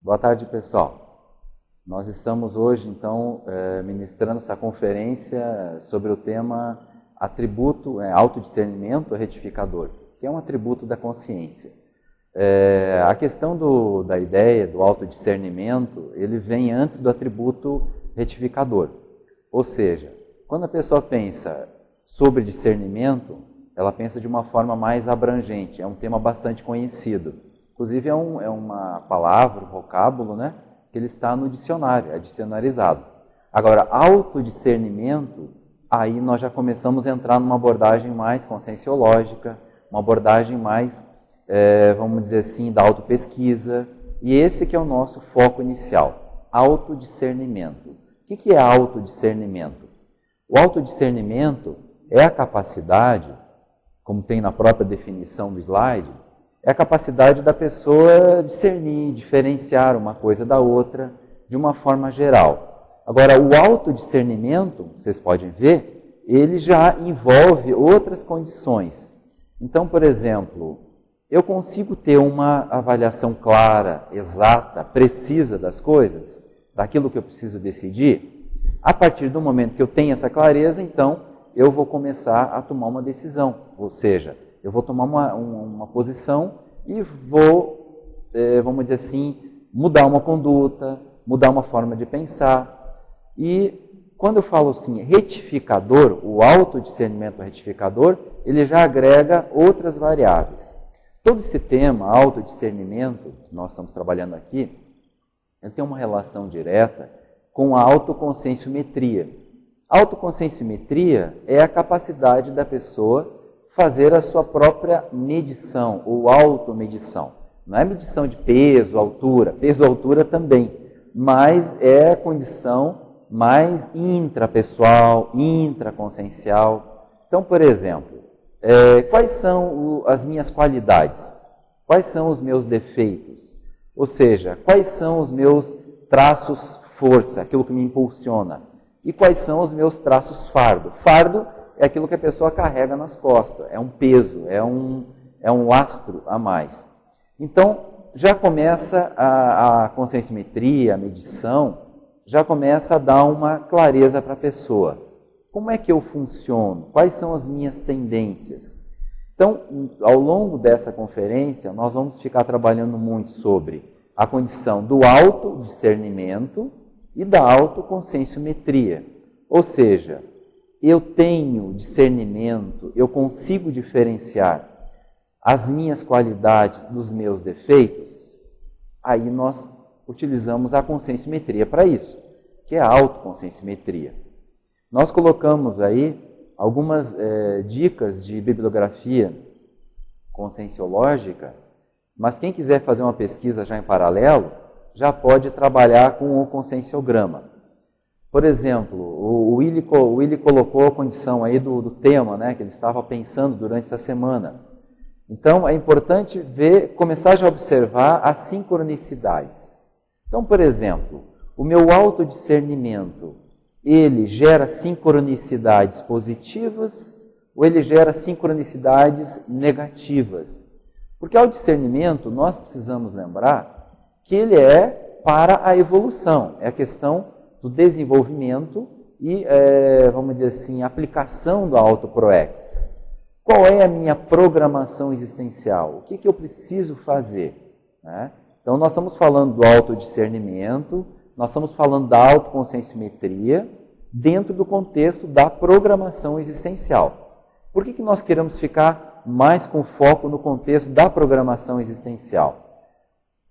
Boa tarde, pessoal. Nós estamos hoje, então, ministrando essa conferência sobre o tema atributo, autodiscernimento retificador, que é um atributo da consciência. A questão da ideia do autodiscernimento, ele vem antes do atributo retificador. Ou seja, quando a pessoa pensa sobre discernimento, ela pensa de uma forma mais abrangente, é um tema bastante conhecido. Inclusive é uma palavra, um vocábulo, né, que ele está no dicionário, é dicionarizado. Agora, autodiscernimento, aí nós já começamos a entrar numa abordagem mais conscienciológica, uma abordagem mais, vamos dizer assim, da autopesquisa, e esse que é o nosso foco inicial, autodiscernimento. O que é autodiscernimento? O autodiscernimento é a capacidade, como tem na própria definição do slide, é a capacidade da pessoa discernir, diferenciar uma coisa da outra de uma forma geral. Agora, o autodiscernimento, vocês podem ver, ele já envolve outras condições. Então, por exemplo, eu consigo ter uma avaliação clara, exata, precisa das coisas, daquilo que eu preciso decidir. A partir do momento que eu tenho essa clareza, então, eu vou começar a tomar uma decisão, ou seja, eu vou tomar uma posição e vou, vamos dizer assim, mudar uma conduta, mudar uma forma de pensar. E quando eu falo assim, retificador, o autodiscernimento retificador, ele já agrega outras variáveis. Todo esse tema, autodiscernimento, que nós estamos trabalhando aqui, ele tem uma relação direta com a autoconscienciometria. A autoconscienciometria é a capacidade da pessoa fazer a sua própria medição ou automedição. Não é medição de peso, altura também, mas é a condição mais intrapessoal, intraconsciencial. Então, por exemplo, quais são as minhas qualidades? Quais são os meus defeitos? Ou seja, quais são os meus traços força, aquilo que me impulsiona? E quais são os meus traços fardo? Fardo é aquilo que a pessoa carrega nas costas, é um peso, é um lastro a mais. Então, já começa a conscienciometria, a medição, já começa a dar uma clareza para a pessoa. Como é que eu funciono? Quais são as minhas tendências? Então, ao longo dessa conferência, nós vamos ficar trabalhando muito sobre a condição do autodiscernimento e da autoconscienciometria. Ou seja, eu tenho discernimento, eu consigo diferenciar as minhas qualidades dos meus defeitos, aí nós utilizamos a conscienciometria para isso, que é a autoconscienciometria. Nós colocamos aí algumas dicas de bibliografia conscienciológica, mas quem quiser fazer uma pesquisa já em paralelo, já pode trabalhar com o conscienciograma. Por exemplo, o Willy colocou a condição aí do tema, né, que ele estava pensando durante essa semana. Então, é importante começar já a observar as sincronicidades. Então, por exemplo, o meu autodiscernimento, ele gera sincronicidades positivas ou ele gera sincronicidades negativas? Porque ao discernimento, nós precisamos lembrar que ele é para a evolução, é a questão do desenvolvimento e, vamos dizer assim, aplicação do autoproexis. Qual é a minha programação existencial? O que eu preciso fazer? Né? Então, nós estamos falando do autodiscernimento, nós estamos falando da autoconscienciometria dentro do contexto da programação existencial. Por que nós queremos ficar mais com foco no contexto da programação existencial?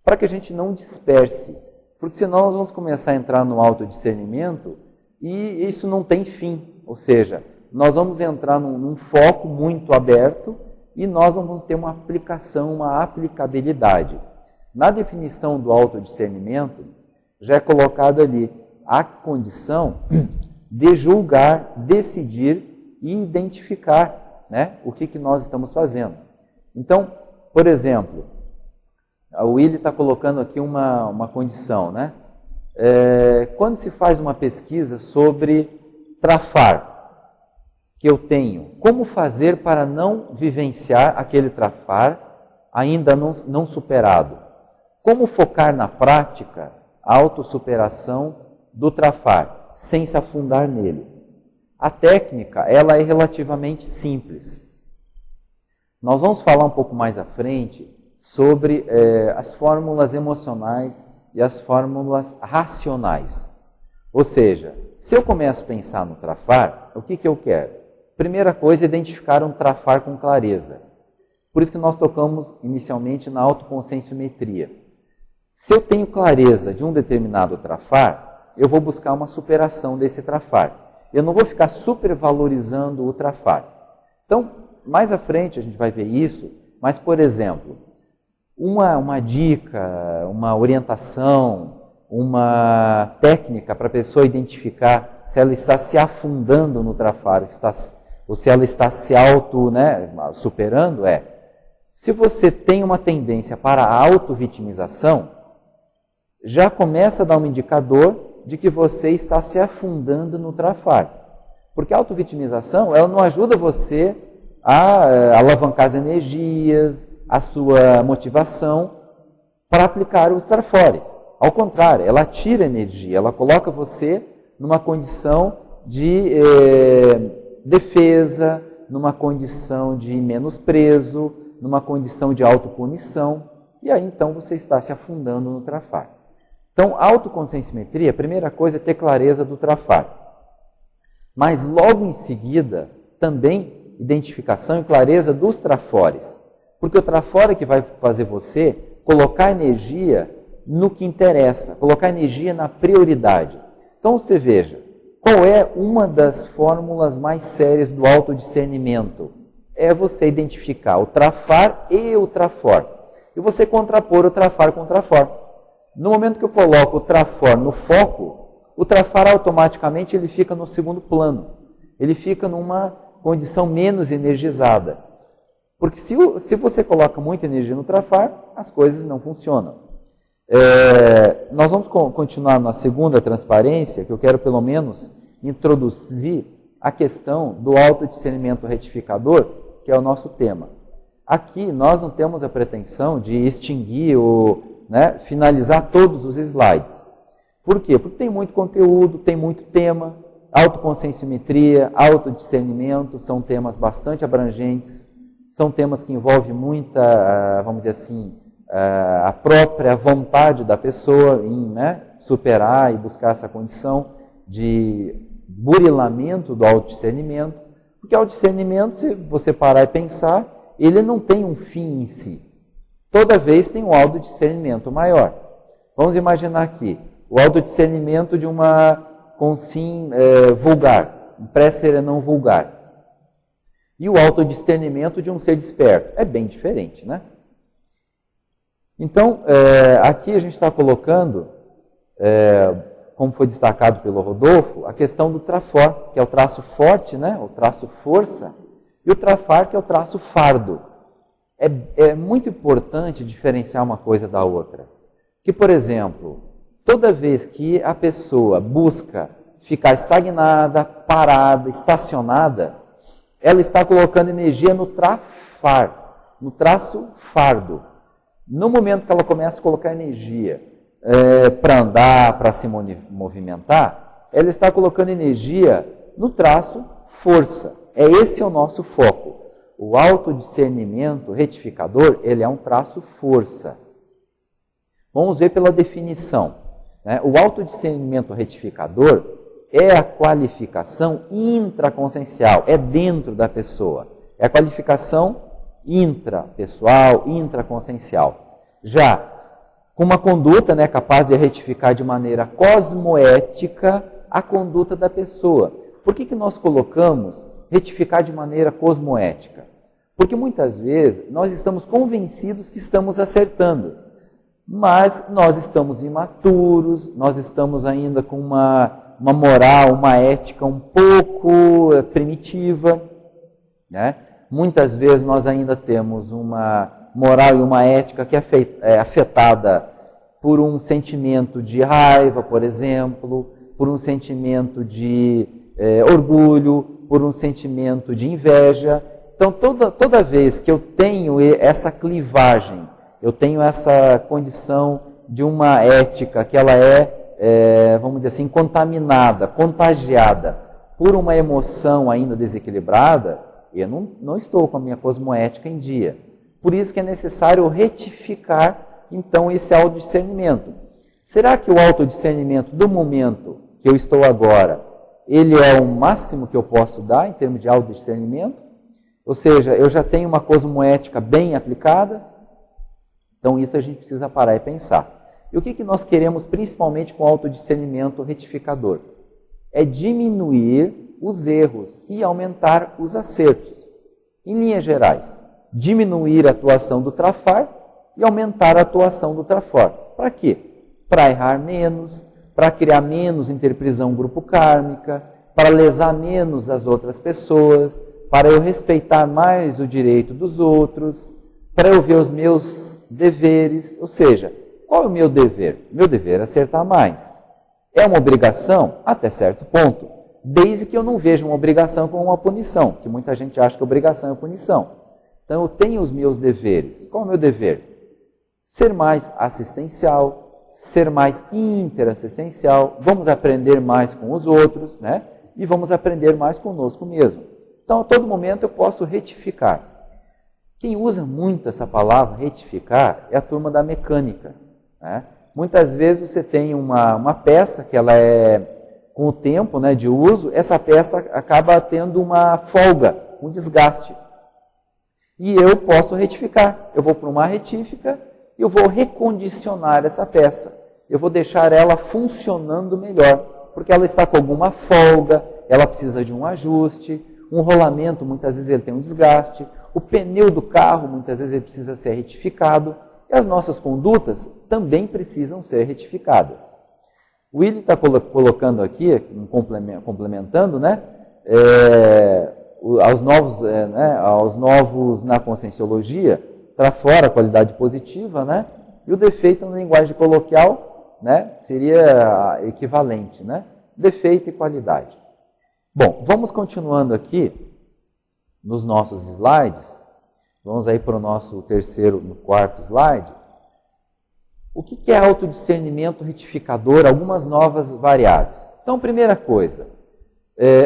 Para que a gente não disperse. Porque senão nós vamos começar a entrar no autodiscernimento e isso não tem fim. Ou seja, nós vamos entrar num foco muito aberto e nós vamos ter uma aplicação, uma aplicabilidade. Na definição do autodiscernimento, já é colocado ali a condição de julgar, decidir e identificar, né, o que nós estamos fazendo. Então, por exemplo, o Willy está colocando aqui uma condição, né? Quando se faz uma pesquisa sobre trafar que eu tenho, como fazer para não vivenciar aquele trafar ainda não superado? Como focar na prática a autossuperação do trafar, sem se afundar nele? A técnica, ela é relativamente simples. Nós vamos falar um pouco mais à frente sobre as fórmulas emocionais e as fórmulas racionais. Ou seja, se eu começo a pensar no trafar, o que eu quero? Primeira coisa é identificar um trafar com clareza. Por isso que nós tocamos inicialmente na autoconscienciometria. Se eu tenho clareza de um determinado trafar, eu vou buscar uma superação desse trafar. Eu não vou ficar supervalorizando o trafar. Então, mais à frente a gente vai ver isso, mas, por exemplo, uma dica, uma orientação, uma técnica para a pessoa identificar se ela está se afundando no trafar ou se ela está se superando se você tem uma tendência para a auto-vitimização, já começa a dar um indicador de que você está se afundando no trafar. Porque a auto-vitimização, ela não ajuda você a alavancar as energias, a sua motivação para aplicar os trafores. Ao contrário, ela tira energia, ela coloca você numa condição de defesa, numa condição de menosprezo, numa condição de autopunição, e aí então você está se afundando no trafar. Então, a autoconscienciometria, a primeira coisa é ter clareza do trafar. Mas logo em seguida, também identificação e clareza dos trafores. Porque o trafor é que vai fazer você colocar energia no que interessa, colocar energia na prioridade. Então você veja, qual é uma das fórmulas mais sérias do autodiscernimento? É você identificar o trafar e o trafor. E você contrapor o trafar com o trafor. No momento que eu coloco o trafor no foco, o trafar automaticamente ele fica no segundo plano. Ele fica numa condição menos energizada. Porque se você coloca muita energia no trafar, as coisas não funcionam. Nós vamos continuar na segunda transparência, que eu quero pelo menos introduzir a questão do autodiscernimento retificador, que é o nosso tema. Aqui nós não temos a pretensão de extinguir ou finalizar todos os slides. Por quê? Porque tem muito conteúdo, tem muito tema, autoconscienciometria, autodiscernimento, são temas bastante abrangentes, são temas que envolvem muita, vamos dizer assim, a própria vontade da pessoa em superar e buscar essa condição de burilamento do autodiscernimento, porque o autodiscernimento, se você parar e pensar, ele não tem um fim em si. Toda vez tem um autodiscernimento maior. Vamos imaginar aqui, o autodiscernimento de uma consim vulgar, um pré-serenão vulgar. E o autodiscernimento de um ser desperto. É bem diferente, né? Então, aqui a gente está colocando, como foi destacado pelo Rodolfo, a questão do trafor, que é o traço forte, o traço força, e o trafar, que é o traço fardo. É muito importante diferenciar uma coisa da outra. Que, por exemplo, toda vez que a pessoa busca ficar estagnada, parada, estacionada, ela está colocando energia no trafar, no traço fardo. No momento que ela começa a colocar energia para andar, para se movimentar, ela está colocando energia no traço força. Esse é o nosso foco. O autodiscernimento retificador, ele é um traço força. Vamos ver pela definição. O autodiscernimento retificador é a qualificação intraconsciencial, é dentro da pessoa. É a qualificação intrapessoal, intraconsciencial. Já com uma conduta capaz de retificar de maneira cosmoética a conduta da pessoa. Por que nós colocamos retificar de maneira cosmoética? Porque muitas vezes nós estamos convencidos que estamos acertando, mas nós estamos imaturos, nós estamos ainda com uma moral, uma ética um pouco primitiva, Muitas vezes nós ainda temos uma moral e uma ética que é afetada por um sentimento de raiva, por exemplo, por um sentimento de orgulho, por um sentimento de inveja. Então, toda vez que eu tenho essa clivagem eu tenho essa condição de uma ética que ela vamos dizer assim, contaminada, contagiada por uma emoção ainda desequilibrada, eu não estou com a minha cosmoética em dia. Por isso que é necessário retificar, então, esse autodiscernimento. Será que o autodiscernimento do momento que eu estou agora, ele é o máximo que eu posso dar em termos de autodiscernimento? Ou seja, eu já tenho uma cosmoética bem aplicada? Então, isso a gente precisa parar e pensar. E o que nós queremos principalmente com o autodiscernimento retificador? É diminuir os erros e aumentar os acertos. Em linhas gerais, diminuir a atuação do trafar e aumentar a atuação do trafor. Para quê? Para errar menos, para criar menos interprisão grupo kármica, para lesar menos as outras pessoas, para eu respeitar mais o direito dos outros, para eu ver os meus deveres. Ou seja, qual é o meu dever? Meu dever é acertar mais. É uma obrigação? Até certo ponto. Desde que eu não veja uma obrigação como uma punição, que muita gente acha que obrigação é punição. Então eu tenho os meus deveres. Qual é o meu dever? Ser mais assistencial, ser mais interassistencial, vamos aprender mais com os outros, né? E vamos aprender mais conosco mesmo. Então, a todo momento eu posso retificar. Quem usa muito essa palavra, retificar, é a turma da mecânica, né? Muitas vezes você tem uma peça que ela com o tempo, né, de uso, essa peça acaba tendo uma folga, um desgaste. E eu posso retificar. Eu vou para uma retífica e eu vou recondicionar essa peça. Eu vou deixar ela funcionando melhor, porque ela está com alguma folga, ela precisa de um ajuste, um rolamento, muitas vezes ele tem um desgaste, o pneu do carro, muitas vezes ele precisa ser retificado, e as nossas condutas também precisam ser retificadas. O Willi está colocando aqui, complementando, né, aos novos na conscienciologia, para fora a qualidade positiva, né, e o defeito na linguagem coloquial, né, seria equivalente, né, defeito e qualidade. Bom, vamos continuando aqui nos nossos slides. Vamos aí para o nosso quarto slide. O que é autodiscernimento retificador? Algumas novas variáveis. Então, primeira coisa,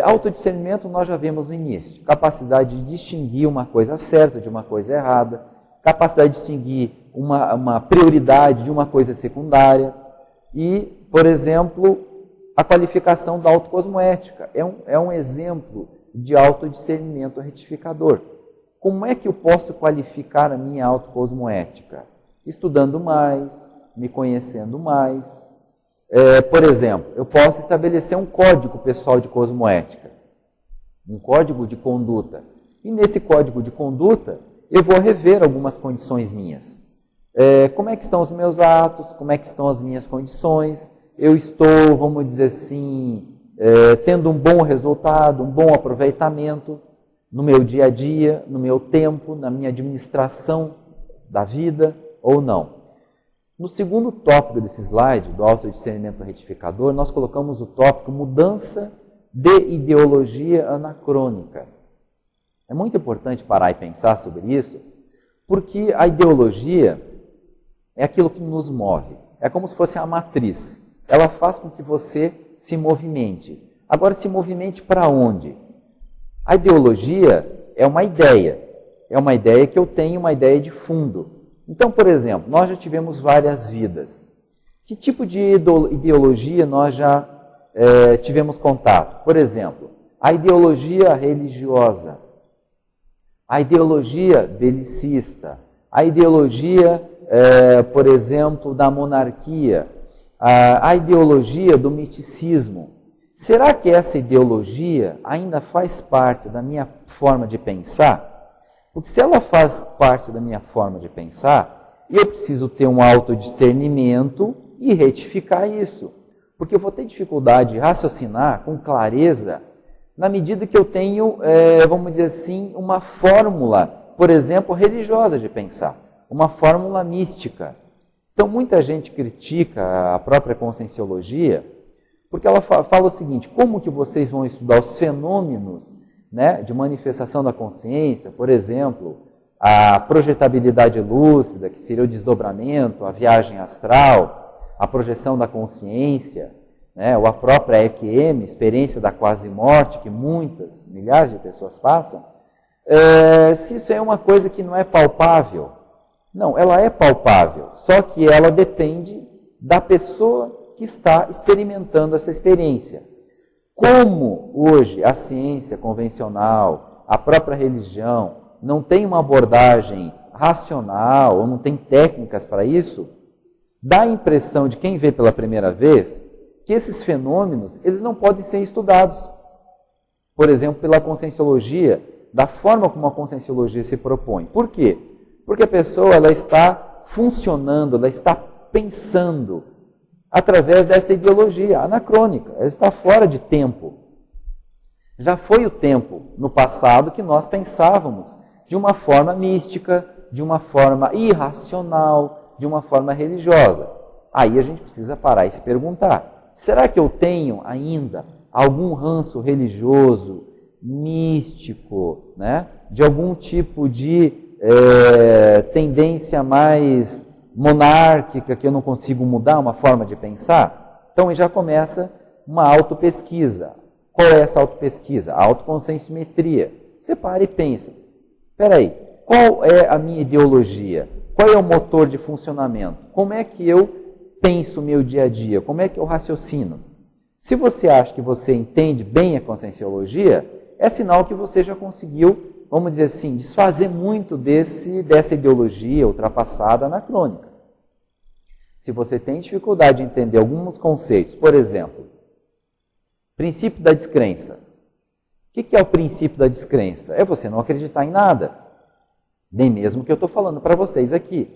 autodiscernimento nós já vimos no início. Capacidade de distinguir uma coisa certa de uma coisa errada. Capacidade de distinguir uma prioridade de uma coisa secundária. E, por exemplo, a qualificação da autocosmoética. É um exemplo de autodiscernimento retificador. Como é que eu posso qualificar a minha autocosmoética? Estudando mais, me conhecendo mais. Por exemplo, eu posso estabelecer um código pessoal de cosmoética, um código de conduta. E nesse código de conduta, eu vou rever algumas condições minhas. Como é que estão os meus atos? Como é que estão as minhas condições? Eu estou, vamos dizer assim, tendo um bom resultado, um bom aproveitamento no meu dia a dia, no meu tempo, na minha administração da vida ou não. No segundo tópico desse slide, do autodiscernimento retificador, nós colocamos o tópico mudança de ideologia anacrônica. É muito importante parar e pensar sobre isso, porque a ideologia é aquilo que nos move. É como se fosse a matriz. Ela faz com que você se movimente. Agora, se movimente para onde? A ideologia é uma ideia. É uma ideia que eu tenho, uma ideia de fundo. Então, por exemplo, nós já tivemos várias vidas. Que tipo de ideologia nós já tivemos contato? Por exemplo, a ideologia religiosa, a ideologia belicista, a ideologia, por exemplo, da monarquia, a ideologia do misticismo. Será que essa ideologia ainda faz parte da minha forma de pensar? Porque se ela faz parte da minha forma de pensar, eu preciso ter um autodiscernimento e retificar isso. Porque eu vou ter dificuldade de raciocinar com clareza na medida que eu tenho, vamos dizer assim, uma fórmula, por exemplo, religiosa de pensar, uma fórmula mística. Então, muita gente critica a própria conscienciologia porque ela fala o seguinte: como que vocês vão estudar os fenômenos, né, de manifestação da consciência, por exemplo, a projetabilidade lúcida, que seria o desdobramento, a viagem astral, a projeção da consciência, né, ou a própria EQM, experiência da quase-morte, que muitas, milhares de pessoas passam, se isso é uma coisa que não é palpável. Não, ela é palpável, só que ela depende da pessoa que está experimentando essa experiência. Como hoje a ciência convencional, a própria religião, não tem uma abordagem racional, ou não tem técnicas para isso, dá a impressão de quem vê pela primeira vez que esses fenômenos eles não podem ser estudados. Por exemplo, pela conscienciologia, da forma como a conscienciologia se propõe. Por quê? Porque a pessoa ela está funcionando, ela está pensando através dessa ideologia anacrônica, ela está fora de tempo. Já foi o tempo no passado que nós pensávamos de uma forma mística, de uma forma irracional, de uma forma religiosa. Aí a gente precisa parar e se perguntar, será que eu tenho ainda algum ranço religioso, místico, né? De algum tipo de tendência mais monárquica que eu não consigo mudar, uma forma de pensar? Então já começa uma autopesquisa. Qual é essa autopesquisa? A autoconscienciometria. Você para e pensa, espera aí, qual é a minha ideologia? Qual é o motor de funcionamento? Como é que eu penso o meu dia a dia? Como é que eu raciocino? Se você acha que você entende bem a conscienciologia, é sinal que você já conseguiu, vamos dizer assim, desfazer muito dessa ideologia ultrapassada anacrônica. Se você tem dificuldade de entender alguns conceitos, por exemplo, princípio da descrença. O que é o princípio da descrença? É você não acreditar em nada, nem mesmo o que eu estou falando para vocês aqui.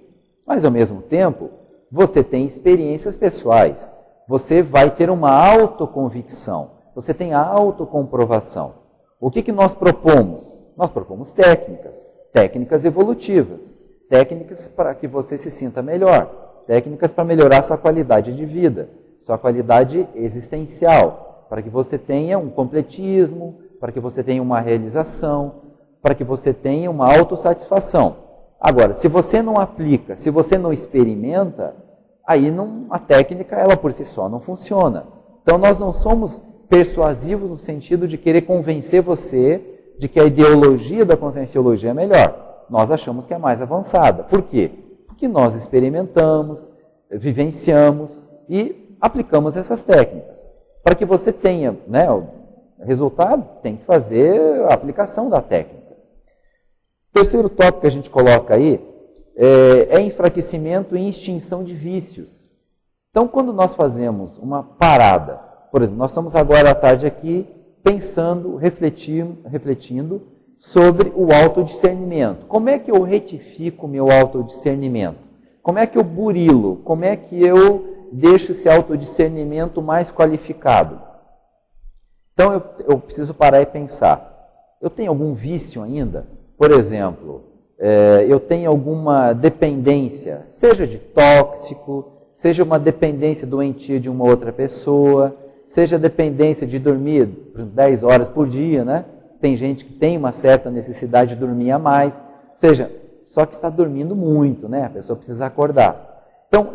Mas, ao mesmo tempo, você tem experiências pessoais, você vai ter uma autoconvicção, você tem a autocomprovação. O que nós propomos? Nós propomos técnicas evolutivas, técnicas para que você se sinta melhor, técnicas para melhorar sua qualidade de vida, sua qualidade existencial, para que você tenha um completismo, para que você tenha uma realização, para que você tenha uma autossatisfação. Agora, se você não aplica, se você não experimenta, aí a técnica, ela por si só não funciona. Então, nós não somos persuasivos no sentido de querer convencer você de que a ideologia da conscienciologia é melhor. Nós achamos que é mais avançada. Por quê? Porque nós experimentamos, vivenciamos e aplicamos essas técnicas. Para que você tenha, né, o resultado, tem que fazer a aplicação da técnica. O terceiro tópico que a gente coloca aí é enfraquecimento e extinção de vícios. Então, quando nós fazemos uma parada, por exemplo, nós estamos agora à tarde aqui pensando, refletindo sobre o autodiscernimento. Como é que eu retifico o meu autodiscernimento? Como é que eu burilo? Como é que eu deixo esse autodiscernimento mais qualificado? Então, eu preciso parar e pensar. Eu tenho algum vício ainda? Por exemplo, eu tenho alguma dependência, seja de tóxico, seja uma dependência doentia de uma outra pessoa, seja dependência de dormir 10 horas por dia, né? Tem gente que tem uma certa necessidade de dormir a mais, seja, só que está dormindo muito, né? A pessoa precisa acordar. Então,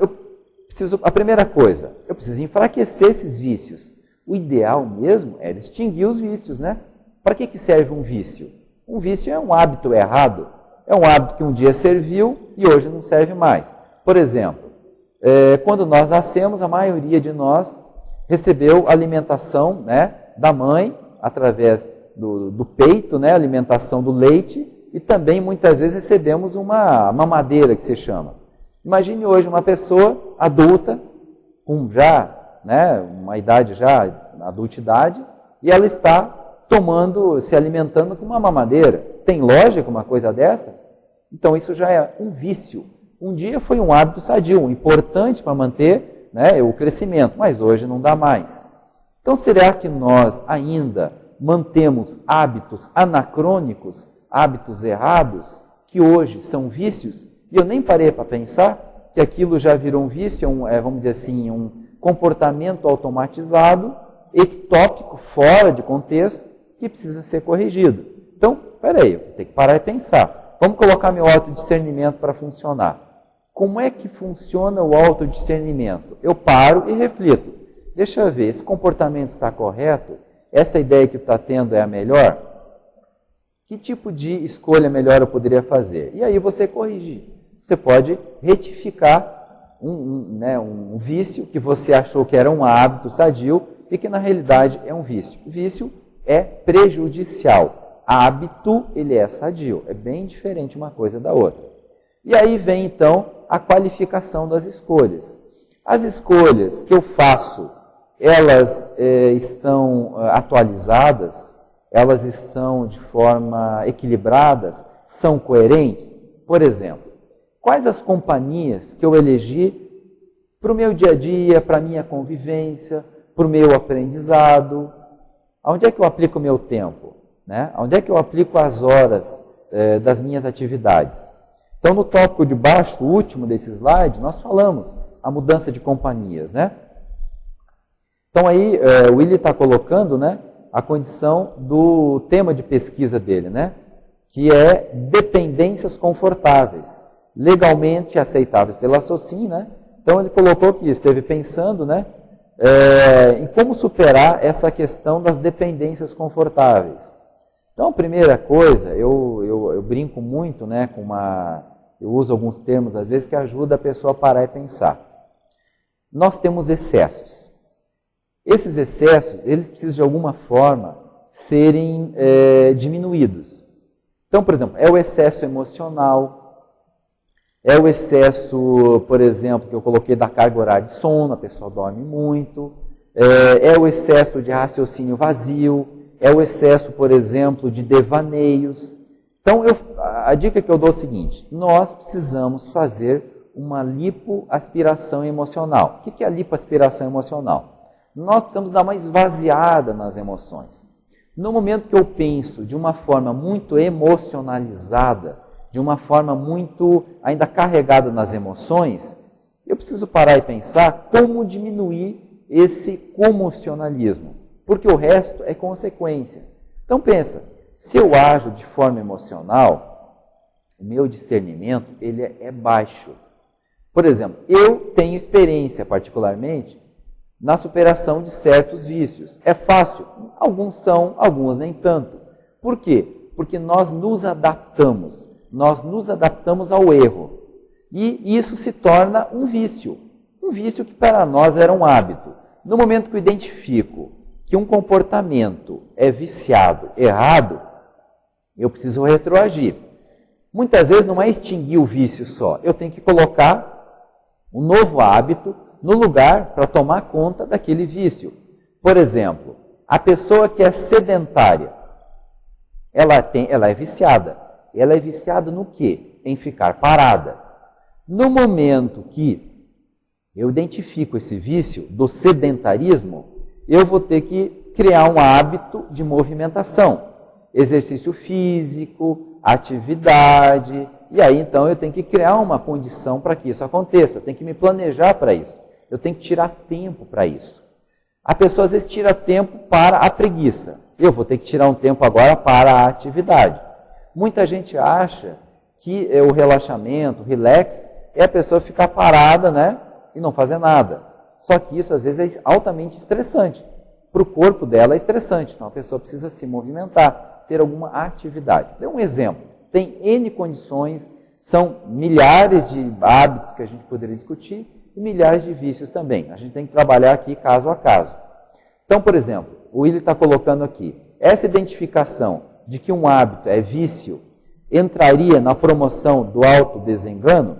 a primeira coisa, eu preciso enfraquecer esses vícios. O ideal mesmo é extinguir os vícios, né? Para que serve um vício? Um vício é um hábito errado, é um hábito que um dia serviu e hoje não serve mais. Por exemplo, quando nós nascemos, a maioria de nós recebeu alimentação, né, da mãe, através do peito, né, alimentação do leite, e também muitas vezes recebemos uma mamadeira, que se chama. Imagine hoje uma pessoa adulta, com já, né, uma idade já, adultidade, e ela está se alimentando com uma mamadeira. Tem lógica uma coisa dessa? Então isso já é um vício. Um dia foi um hábito sadio, importante para manter, né, o crescimento, mas hoje não dá mais. Então será que nós ainda mantemos hábitos anacrônicos, hábitos errados, que hoje são vícios? E eu nem parei para pensar que aquilo já virou um vício, vamos dizer assim, um comportamento automatizado, ectópico, fora de contexto, que precisa ser corrigido. Então, peraí, eu tenho que parar e pensar. vamos colocar meu autodiscernimento para funcionar. Como é que funciona o autodiscernimento? Eu paro e reflito. Deixa eu ver, esse comportamento está correto? Essa ideia que tu está tendo é a melhor? Que tipo de escolha melhor eu poderia fazer? E aí você corrige. Você pode retificar um vício que você achou que era um hábito sadio e que na realidade é um vício. Vício é prejudicial. Hábito, ele é sadio. É bem diferente uma coisa da outra. E aí vem então a qualificação das escolhas. As escolhas que eu faço, elas estão atualizadas, elas estão de forma equilibradas, são coerentes? Por exemplo, quais as companhias que eu elegi para o meu dia a dia, para a minha convivência, para o meu aprendizado? Onde é que eu aplico o meu tempo? Né? Onde é que eu aplico as horas das minhas atividades? Então, no tópico de baixo, o último desse slide, nós falamos a mudança de companhias, né? Então, aí, o Willi está colocando, né, a condição do tema de pesquisa dele, né? Que é dependências confortáveis, legalmente aceitáveis pela SOCIM, né? Então, ele colocou que esteve pensando, né, em como superar essa questão das dependências confortáveis. Então, a primeira coisa, eu brinco muito, né, eu uso alguns termos, às vezes, que ajuda a pessoa a parar e pensar. Nós temos excessos. Esses excessos, eles precisam, de alguma forma, serem diminuídos. Então, por exemplo, é o excesso emocional, é o excesso, por exemplo, que eu coloquei da carga horária de sono, a pessoa dorme muito, é o excesso de raciocínio vazio, é o excesso, por exemplo, de devaneios. Então, a dica que eu dou é o seguinte: nós precisamos fazer uma lipoaspiração emocional. O que é a lipoaspiração emocional? Nós precisamos dar uma esvaziada nas emoções. No momento que eu penso de uma forma muito emocionalizada, de uma forma muito ainda carregada nas emoções, eu preciso parar e pensar como diminuir esse comocionalismo, porque o resto é consequência. Então pensa, se eu ajo de forma emocional, o meu discernimento ele é baixo. Por exemplo, eu tenho experiência particularmente na superação de certos vícios. É fácil? Alguns são, alguns nem tanto. Por quê? Porque nós nos adaptamos ao erro. E isso se torna um vício que para nós era um hábito. No momento que eu identifico que um comportamento é viciado, errado, eu preciso retroagir. Muitas vezes não é extinguir o vício só, eu tenho que colocar um novo hábito no lugar para tomar conta daquele vício. Por exemplo, a pessoa que é sedentária, ela é viciada. Ela é viciada no quê? Em ficar parada. No momento que eu identifico esse vício do sedentarismo, eu vou ter que criar um hábito de movimentação. Exercício físico, atividade, e aí então eu tenho que criar uma condição para que isso aconteça, eu tenho que me planejar para isso, eu tenho que tirar tempo para isso. A pessoa às vezes tira tempo para a preguiça, eu vou ter que tirar um tempo agora para a atividade. Muita gente acha que o relaxamento, o relax, é a pessoa ficar parada, né, e não fazer nada. Só que isso às vezes é altamente estressante. Para o corpo dela é estressante, então a pessoa precisa se movimentar, ter alguma atividade. Dê um exemplo. Tem N condições, são milhares de hábitos que a gente poderia discutir e milhares de vícios também. A gente tem que trabalhar aqui caso a caso. Então, por exemplo, o Willi está colocando aqui, essa identificação de que um hábito é vício entraria na promoção do autodesengano?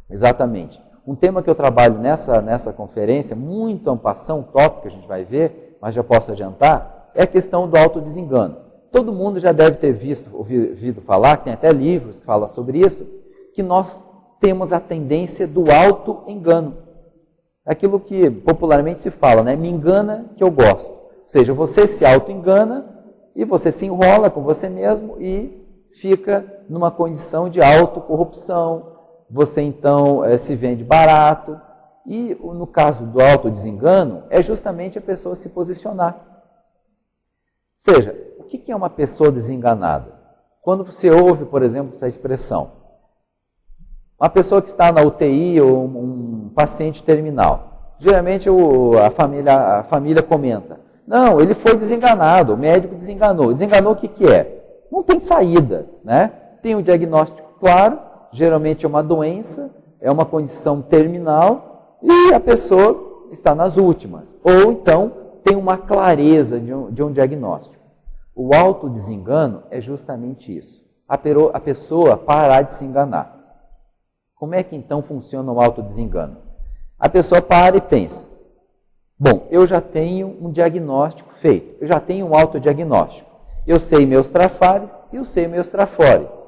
Exatamente. Um tema que eu trabalho nessa conferência, muito ampassão, um tópico que a gente vai ver, mas já posso adiantar, é a questão do autodesengano. Todo mundo já deve ter ouvido falar, tem até livros que falam sobre isso, que nós temos a tendência do auto-engano. Aquilo que popularmente se fala, né? Me engana que eu gosto. Ou seja, você se auto-engana e você se enrola com você mesmo e fica numa condição de autocorrupção. Você então se vende barato. E no caso do autodesengano, é justamente a pessoa se posicionar. Ou seja, o que é uma pessoa desenganada? Quando você ouve, por exemplo, essa expressão, uma pessoa que está na UTI ou um paciente terminal, geralmente a família comenta, não, ele foi desenganado, o médico desenganou. Desenganou o que é? Não tem saída, né? Tem um diagnóstico claro, geralmente é uma doença, é uma condição terminal e a pessoa está nas últimas. Ou então tem uma clareza de um diagnóstico. O autodesengano é justamente isso. A pessoa parar de se enganar. Como é que então funciona o autodesengano? A pessoa para e pensa, bom, eu já tenho um diagnóstico feito, eu já tenho um autodiagnóstico. Eu sei meus trafares e eu sei meus trafores.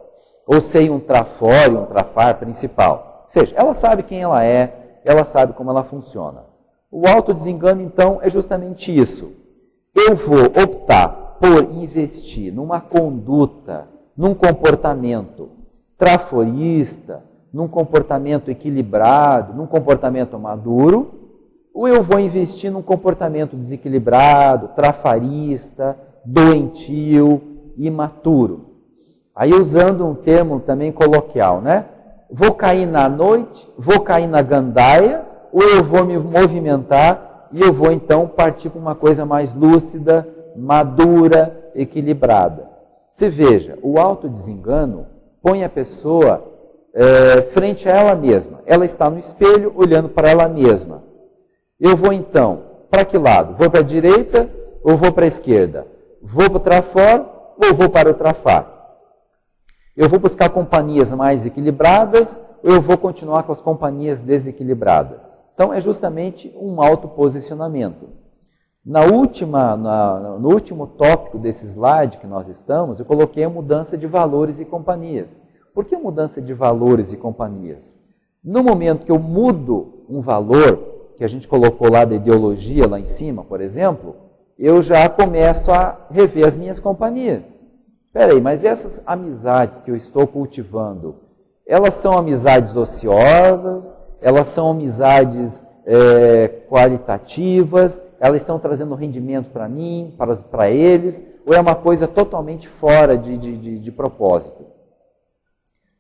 Ou sei um trafore, um trafar principal. Ou seja, ela sabe quem ela é, ela sabe como ela funciona. O autodesengano, então, é justamente isso. Eu vou optar por investir numa conduta, num comportamento traforista, num comportamento equilibrado, num comportamento maduro, ou eu vou investir num comportamento desequilibrado, trafarista, doentio, imaturo. Aí usando um termo também coloquial, né? Vou cair na noite, vou cair na gandaia, ou eu vou me movimentar e eu vou então partir para uma coisa mais lúcida, madura, equilibrada. Você veja, o autodesengano põe a pessoa frente a ela mesma. Ela está no espelho olhando para ela mesma. Eu vou então, para que lado? Vou para a direita ou vou para a esquerda? Vou para o trafor ou vou para o trafar? Eu vou buscar companhias mais equilibradas ou eu vou continuar com as companhias desequilibradas? Então, é justamente um autoposicionamento. No último tópico desse slide que nós estamos, eu coloquei a mudança de valores e companhias. Por que mudança de valores e companhias? No momento que eu mudo um valor, que a gente colocou lá da ideologia lá em cima, por exemplo, eu já começo a rever as minhas companhias. Espera aí, mas essas amizades que eu estou cultivando, elas são amizades ociosas, elas são amizades qualitativas, elas estão trazendo rendimentos para mim, para eles, ou é uma coisa totalmente fora de propósito?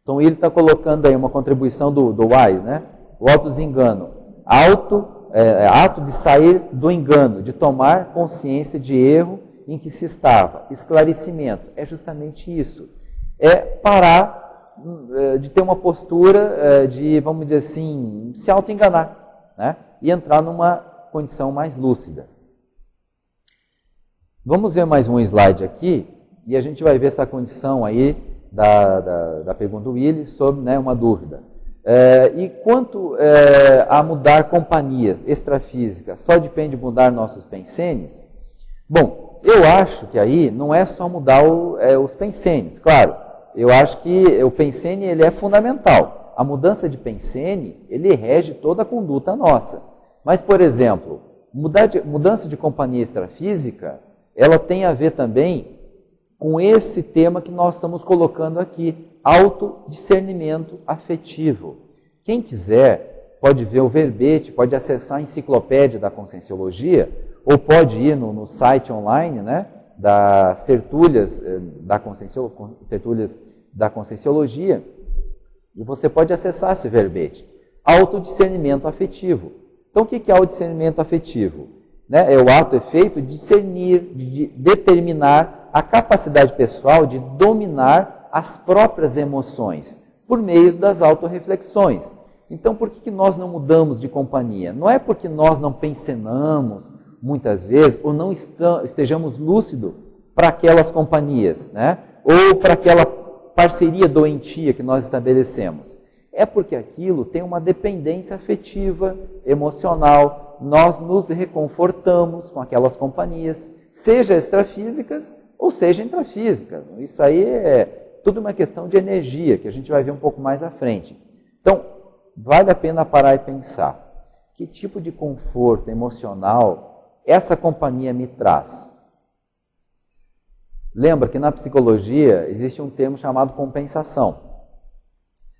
Então ele está colocando aí uma contribuição do Wise, né? O autodesengano, ato de sair do engano, de tomar consciência de erro em que se estava. Esclarecimento, é justamente isso. É parar de ter uma postura de, vamos dizer assim, se auto-enganar, né? E entrar numa condição mais lúcida. Vamos ver mais um slide aqui, e a gente vai ver essa condição aí da pergunta do Willis sobre, né, uma dúvida. E quanto a mudar companhias extrafísicas, só depende de mudar nossos pensenes? Bom, eu acho que aí não é só mudar os pensenes. Claro, eu acho que o pensene ele é fundamental. A mudança de pensene, ele rege toda a conduta nossa. Mas, por exemplo, mudança de companhia extrafísica, ela tem a ver também com esse tema que nós estamos colocando aqui, autodiscernimento afetivo. Quem quiser pode ver o verbete, pode acessar a enciclopédia da Conscienciologia, ou pode ir no site online, né, das tertúlias da Conscienciologia, e você pode acessar esse verbete. Autodiscernimento afetivo. Então, o que é o discernimento afetivo? Né? É o ato efeito de discernir, de determinar a capacidade pessoal de dominar as próprias emoções por meio das autorreflexões. Então, por que nós não mudamos de companhia? Não é porque nós não pensenamos muitas vezes ou não estejamos lúcidos para aquelas companhias, né? Ou para aquela parceria doentia que nós estabelecemos. É porque aquilo tem uma dependência afetiva, emocional, nós nos reconfortamos com aquelas companhias, seja extrafísicas ou seja intrafísicas. Isso aí é tudo uma questão de energia, que a gente vai ver um pouco mais à frente. Então, vale a pena parar e pensar, que tipo de conforto emocional essa companhia me traz? Lembra que na psicologia existe um termo chamado compensação.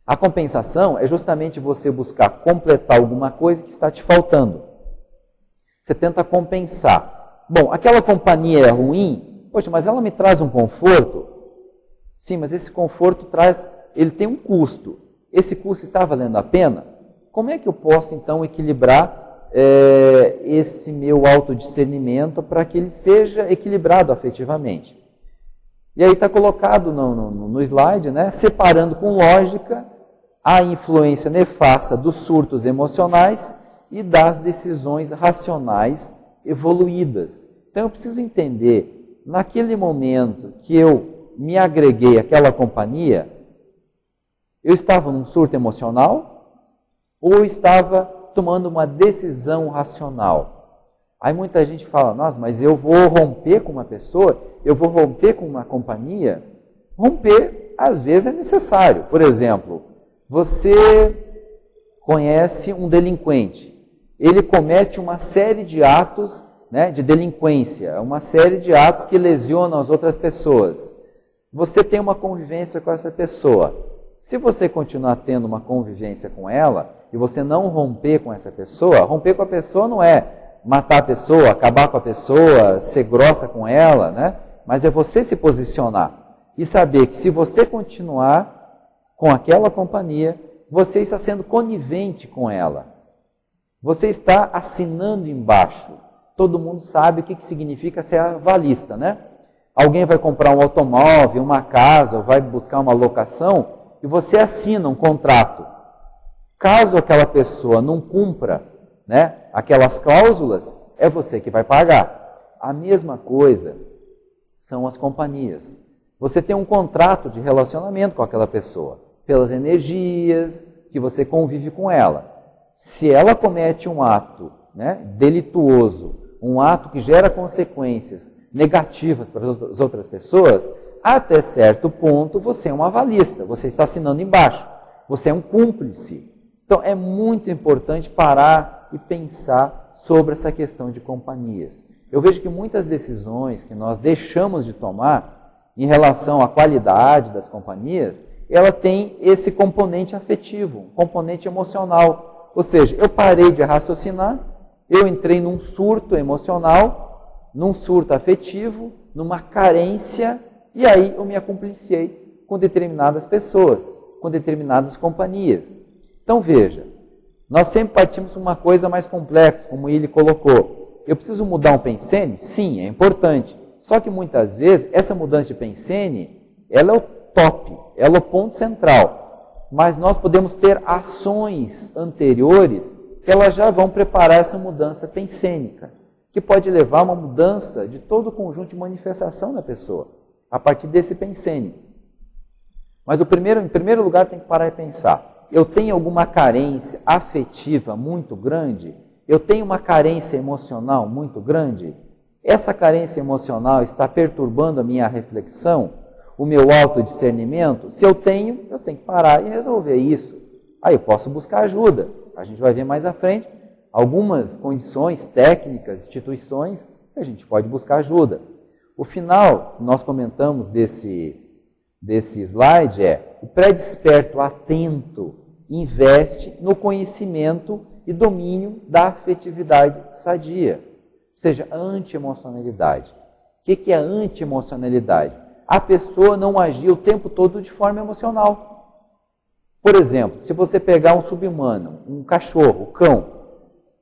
A compensação é justamente você buscar completar alguma coisa que está te faltando. Você tenta compensar. Bom, aquela companhia é ruim, poxa, mas ela me traz um conforto. Sim, mas esse conforto ele tem um custo. Esse custo está valendo a pena? Como é que eu posso, então, equilibrar esse meu autodiscernimento para que ele seja equilibrado afetivamente? E aí está colocado no slide, né, separando com lógica a influência nefasta dos surtos emocionais e das decisões racionais evoluídas. Então eu preciso entender, naquele momento que eu me agreguei àquela companhia, eu estava num surto emocional ou eu estava tomando uma decisão racional? Aí muita gente fala, nossa, mas eu vou romper com uma pessoa, eu vou romper com uma companhia. Romper, às vezes, é necessário. Por exemplo, você conhece um delinquente. Ele comete uma série de atos, né, de delinquência, uma série de atos que lesionam as outras pessoas. Você tem uma convivência com essa pessoa. Se você continuar tendo uma convivência com ela e você não romper com essa pessoa, romper com a pessoa não é matar a pessoa, acabar com a pessoa, ser grossa com ela, né? Mas é você se posicionar e saber que se você continuar com aquela companhia, você está sendo conivente com ela. Você está assinando embaixo. Todo mundo sabe o que significa ser avalista, né? Alguém vai comprar um automóvel, uma casa, ou vai buscar uma locação, e você assina um contrato. Caso aquela pessoa não cumpra, né, aquelas cláusulas, é você que vai pagar. A mesma coisa são as companhias. Você tem um contrato de relacionamento com aquela pessoa, pelas energias que você convive com ela. Se ela comete um ato, né, delituoso, um ato que gera consequências negativas para as outras pessoas, até certo ponto você é um avalista, você está assinando embaixo, você é um cúmplice. Então é muito importante parar e pensar sobre essa questão de companhias. Eu vejo que muitas decisões que nós deixamos de tomar em relação à qualidade das companhias, ela tem esse componente afetivo, um componente emocional. Ou seja, eu parei de raciocinar, eu entrei num surto emocional, num surto afetivo, numa carência, e aí eu me acompliciei com determinadas pessoas, com determinadas companhias. Então veja, nós sempre partimos de uma coisa mais complexa, como ele colocou. Eu preciso mudar um pensene? Sim, é importante. Só que muitas vezes essa mudança de pensene, ela é o top, ela é o ponto central. Mas nós podemos ter ações anteriores que elas já vão preparar essa mudança pensênica, que pode levar a uma mudança de todo o conjunto de manifestação da pessoa, a partir desse pensene. Mas em primeiro lugar tem que parar e pensar. Eu tenho alguma carência afetiva muito grande? Eu tenho uma carência emocional muito grande? Essa carência emocional está perturbando a minha reflexão, o meu autodiscernimento? Se eu tenho que parar e resolver isso. Aí eu posso buscar ajuda. A gente vai ver mais à frente algumas condições técnicas, instituições, que a gente pode buscar ajuda. O final, nós comentamos desse slide, é o pré-desperto atento investe no conhecimento e domínio da afetividade sadia, ou seja, a anti-emocionalidade. O que é a anti-emocionalidade? A pessoa não agir o tempo todo de forma emocional. Por exemplo, se você pegar um sub-humano, um cachorro, um cão,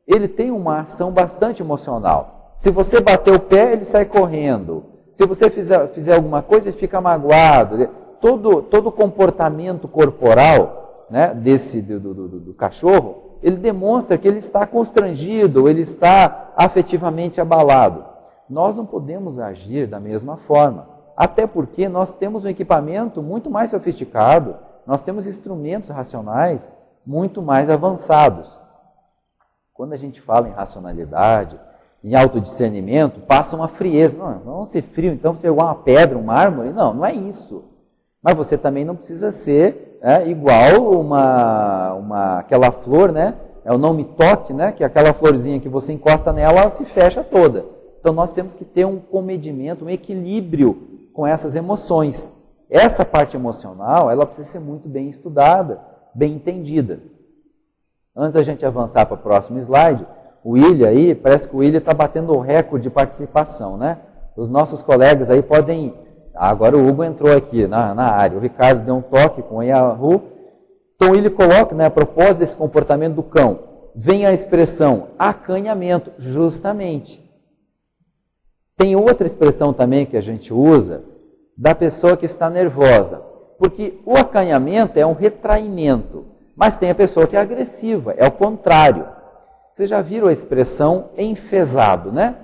ele tem uma ação bastante emocional. Se você bater o pé, ele sai correndo. Se você fizer alguma coisa, ele fica magoado. Todo comportamento corporal, né, do cachorro, ele demonstra que ele está constrangido, ele está afetivamente abalado. Nós não podemos agir da mesma forma, até porque nós temos um equipamento muito mais sofisticado, nós temos instrumentos racionais muito mais avançados. Quando a gente fala em racionalidade, em autodiscernimento, passa uma frieza. Não vamos ser frio, então você é igual uma pedra, um mármore. Não é isso. Mas você também não precisa ser igual aquela flor, né? É o não me toque, né? Que é aquela florzinha que você encosta nela, ela se fecha toda. Então nós temos que ter um comedimento, um equilíbrio com essas emoções. Essa parte emocional, ela precisa ser muito bem estudada, bem entendida. Antes da gente avançar para o próximo slide, o William aí, parece que o William está batendo o recorde de participação, né? Os nossos colegas aí podem Agora o Hugo entrou aqui na área, o Ricardo deu um toque com o Yahoo. Então ele coloca, né, a propósito desse comportamento do cão, vem a expressão acanhamento, justamente. Tem outra expressão também que a gente usa, da pessoa que está nervosa. Porque o acanhamento é um retraimento, mas tem a pessoa que é agressiva, é o contrário. Vocês já viram a expressão enfesado, né?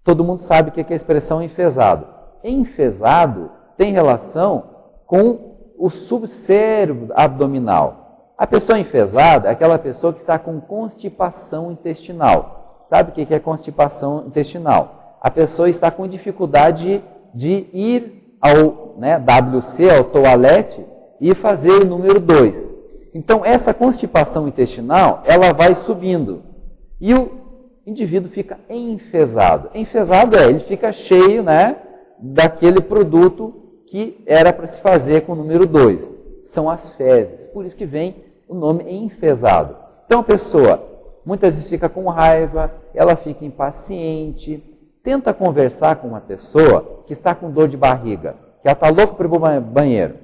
Todo mundo sabe o que é a expressão enfesado. Enfesado tem relação com o subcérebro abdominal. A pessoa enfesada é aquela pessoa que está com constipação intestinal. Sabe o que é constipação intestinal? A pessoa está com dificuldade de ir ao WC, ao toalete, e fazer o número 2. Então, essa constipação intestinal, ela vai subindo. E o indivíduo fica enfesado. Enfesado ele fica cheio, daquele produto que era para se fazer com o número 2. São as fezes. Por isso que vem o nome enfesado. Então, a pessoa muitas vezes fica com raiva, ela fica impaciente. Tenta conversar com uma pessoa que está com dor de barriga, que ela está louca para ir para o banheiro,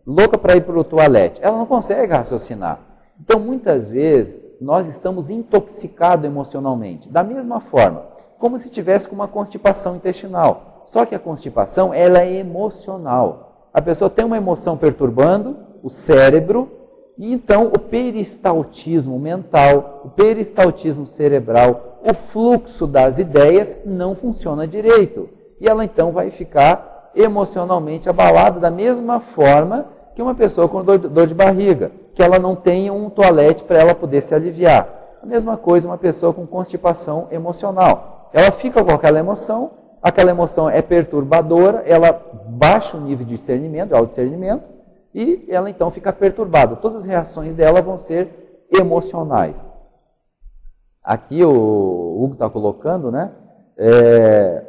louca para ir para o toalete. Ela não consegue raciocinar. Então, muitas vezes, nós estamos intoxicados emocionalmente. Da mesma forma, como se tivesse com uma constipação intestinal. Só que a constipação, ela é emocional. A pessoa tem uma emoção perturbando o cérebro, e então o peristaltismo mental, o peristaltismo cerebral, o fluxo das ideias não funciona direito. E ela então vai ficar emocionalmente abalada da mesma forma que uma pessoa com dor de barriga, que ela não tem um toalete para ela poder se aliviar. A mesma coisa uma pessoa com constipação emocional. Ela fica com aquela emoção é perturbadora, ela baixa o nível de discernimento, o autodiscernimento, e ela então fica perturbada. Todas as reações dela vão ser emocionais. Aqui o Hugo está colocando,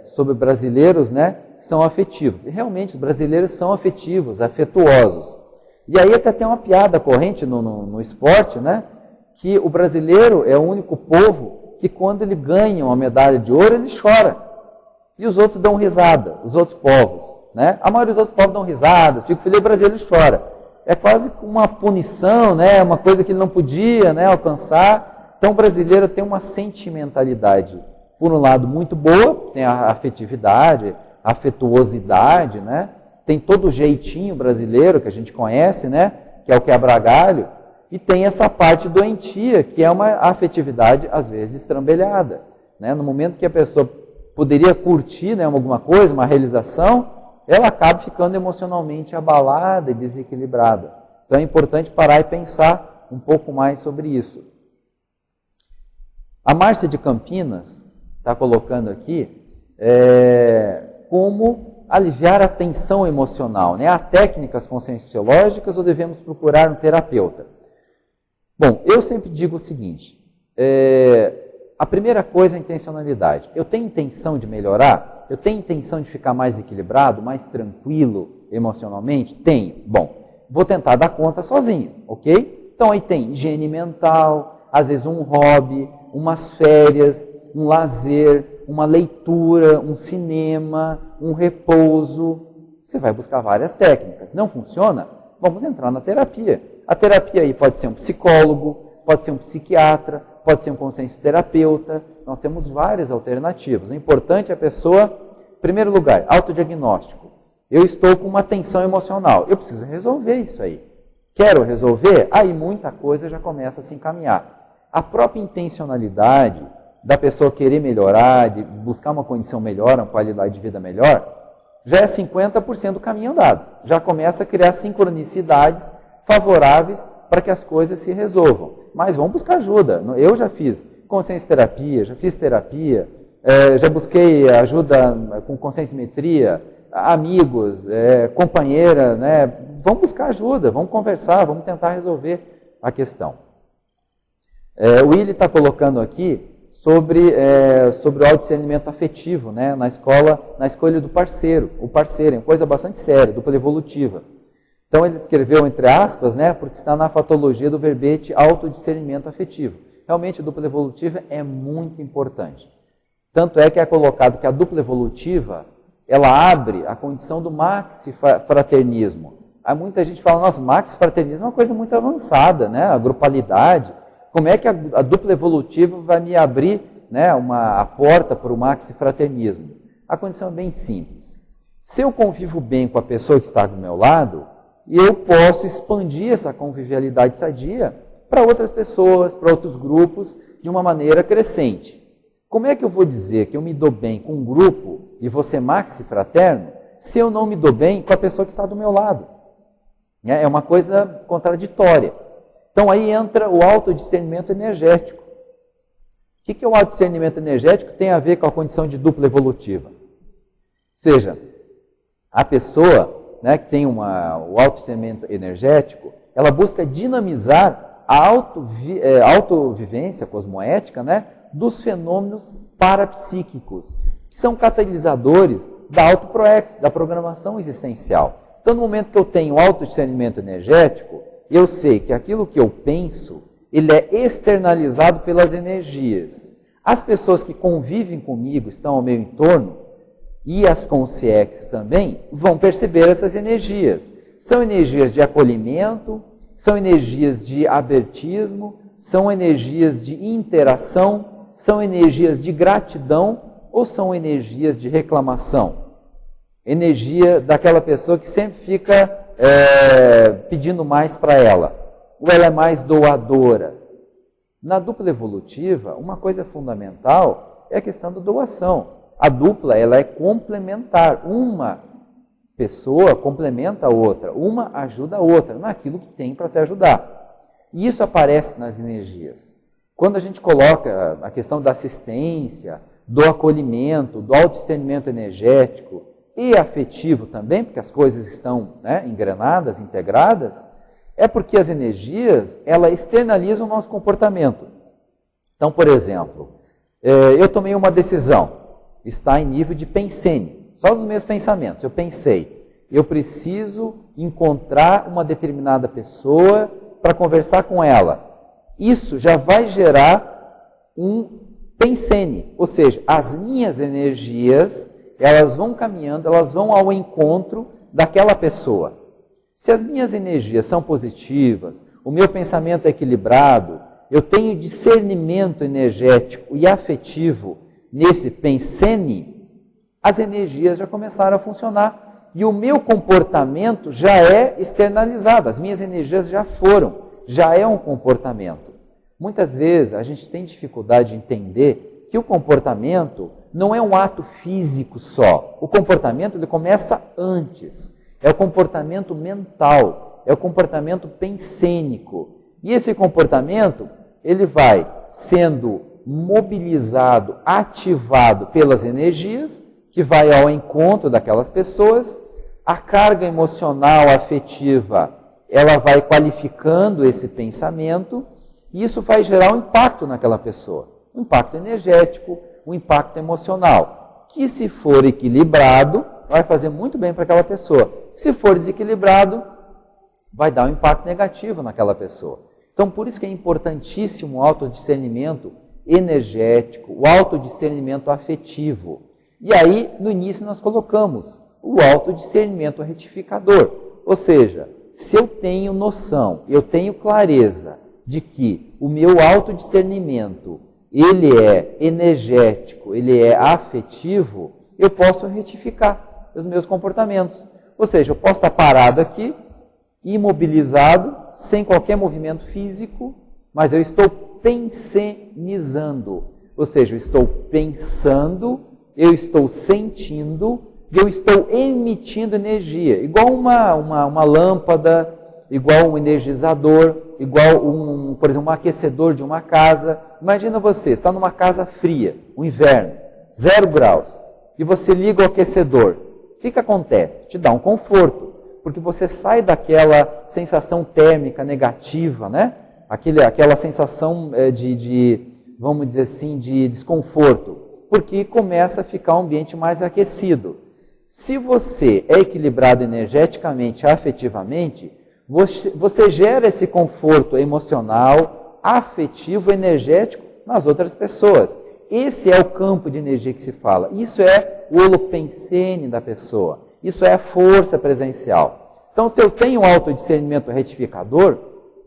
sobre brasileiros, que são afetivos. E realmente os brasileiros são afetivos, afetuosos. E aí até tem uma piada corrente no esporte, que o brasileiro é o único povo que quando ele ganha uma medalha de ouro, ele chora. E os outros dão risada, os outros povos. A maioria dos outros povos dão risada, fica feliz, o brasileiro chora. É quase uma punição, uma coisa que ele não podia alcançar. Então o brasileiro tem uma sentimentalidade, por um lado, muito boa, tem a afetividade, a afetuosidade, tem todo o jeitinho brasileiro que a gente conhece, que é o quebra-galho, e tem essa parte doentia, que é uma afetividade, às vezes, estrambelhada. No momento que a pessoa poderia curtir alguma coisa, uma realização, ela acaba ficando emocionalmente abalada e desequilibrada. Então é importante parar e pensar um pouco mais sobre isso. A Márcia de Campinas está colocando aqui como aliviar a tensão emocional. Há técnicas conscienciológicas ou devemos procurar um terapeuta? Bom, eu sempre digo o seguinte, a primeira coisa é a intencionalidade. Eu tenho intenção de melhorar? Eu tenho intenção de ficar mais equilibrado, mais tranquilo emocionalmente? Tenho. Bom, vou tentar dar conta sozinho, ok? Então aí tem higiene mental, às vezes um hobby, umas férias, um lazer, uma leitura, um cinema, um repouso. Você vai buscar várias técnicas. Não funciona? Vamos entrar na terapia. A terapia aí pode ser um psicólogo, pode ser um psiquiatra, pode ser um consciencioterapeuta. Nós temos várias alternativas. O importante é a pessoa, em primeiro lugar, autodiagnóstico. Eu estou com uma tensão emocional. Eu preciso resolver isso aí. Quero resolver? Aí muita coisa já começa a se encaminhar. A própria intencionalidade da pessoa querer melhorar, de buscar uma condição melhor, uma qualidade de vida melhor, já é 50% do caminho andado. Já começa a criar sincronicidades favoráveis para que as coisas se resolvam. Mas vamos buscar ajuda. Eu já fiz consciencioterapia, já fiz terapia, já busquei ajuda com conscienciometria, amigos, companheira, Vamos buscar ajuda, vamos conversar, vamos tentar resolver a questão. O Willi está colocando aqui sobre o autodiscernimento afetivo, na escolha do parceiro. O parceiro é uma coisa bastante séria, dupla evolutiva. Então ele escreveu entre aspas, porque está na fatologia do verbete autodiscernimento afetivo. Realmente a dupla evolutiva é muito importante. Tanto é que é colocado que a dupla evolutiva ela abre a condição do maxi-fraternismo. Há muita gente fala, nossa, maxi-fraternismo é uma coisa muito avançada, né? A grupalidade. Como é que a dupla evolutiva vai me abrir, né, a porta para o maxi-fraternismo? A condição é bem simples. Se eu convivo bem com a pessoa que está do meu lado, eu posso expandir essa convivialidade sadia para outras pessoas, para outros grupos, de uma maneira crescente. Como é que eu vou dizer que eu me dou bem com um grupo e vou ser maxi-fraterno, se eu não me dou bem com a pessoa que está do meu lado? É uma coisa contraditória. Então aí entra o autodiscernimento energético. O que é o autodiscernimento energético? Tem a ver com a condição de dupla evolutiva. Ou seja, a pessoa, né, que tem o autodiscernimento energético, ela busca dinamizar a autovivência cosmoética, né, dos fenômenos parapsíquicos, que são catalisadores da autoproex, da programação existencial. Então, no momento que eu tenho autodiscernimento energético, eu sei que aquilo que eu penso, ele é externalizado pelas energias. As pessoas que convivem comigo, estão ao meu entorno, e as consciências também, vão perceber essas energias. São energias de acolhimento, são energias de abertismo, são energias de interação, são energias de gratidão ou são energias de reclamação? Energia daquela pessoa que sempre fica pedindo mais para ela, ou ela é mais doadora. Na dupla evolutiva, uma coisa fundamental é a questão da doação. A dupla, ela é complementar. Uma pessoa complementa a outra, uma ajuda a outra naquilo que tem para se ajudar. E isso aparece nas energias. Quando a gente coloca a questão da assistência, do acolhimento, do autodiscernimento energético e afetivo também, porque as coisas estão, né, engrenadas, integradas, é porque as energias, elas externalizam o nosso comportamento. Então, por exemplo, eu tomei uma decisão, está em nível de pensene, só os meus pensamentos. Eu pensei, eu preciso encontrar uma determinada pessoa para conversar com ela. Isso já vai gerar um pensene, ou seja, as minhas energias, elas vão caminhando, elas vão ao encontro daquela pessoa. Se as minhas energias são positivas, o meu pensamento é equilibrado, eu tenho discernimento energético e afetivo nesse pensene, as energias já começaram a funcionar e o meu comportamento já é externalizado, as minhas energias já foram, já é um comportamento. Muitas vezes a gente tem dificuldade de entender que o comportamento não é um ato físico só. O comportamento ele começa antes. É o comportamento mental, é o comportamento pensênico. E esse comportamento ele vai sendo mobilizado, ativado pelas energias, que vai ao encontro daquelas pessoas. A carga emocional, afetiva, ela vai qualificando esse pensamento e isso vai gerar um impacto naquela pessoa. Um impacto energético, um impacto emocional, que se for equilibrado, vai fazer muito bem para aquela pessoa. Se for desequilibrado, vai dar um impacto negativo naquela pessoa. Então, por isso que é importantíssimo o autodiscernimento energético, o autodiscernimento afetivo. E aí, no início, nós colocamos o autodiscernimento retificador. Ou seja, se eu tenho noção, eu tenho clareza de que o meu autodiscernimento, ele é energético, ele é afetivo, eu posso retificar os meus comportamentos. Ou seja, eu posso estar parado aqui, imobilizado, sem qualquer movimento físico, mas eu estou pensenizando. Ou seja, eu estou pensando, eu estou sentindo e eu estou emitindo energia. Igual uma lâmpada, igual um energizador, igual por exemplo, um aquecedor de uma casa. Imagina você, está numa casa fria, o inverno, 0 graus, e você liga o aquecedor. O que acontece? Te dá um conforto, porque você sai daquela sensação térmica negativa, né? Aquela sensação vamos dizer assim, de desconforto, porque começa a ficar um ambiente mais aquecido. Se você é equilibrado energeticamente, afetivamente, você gera esse conforto emocional, afetivo, energético nas outras pessoas. Esse é o campo de energia que se fala. Isso é o holopensene da pessoa. Isso é a força presencial. Então, se eu tenho um autodiscernimento retificador,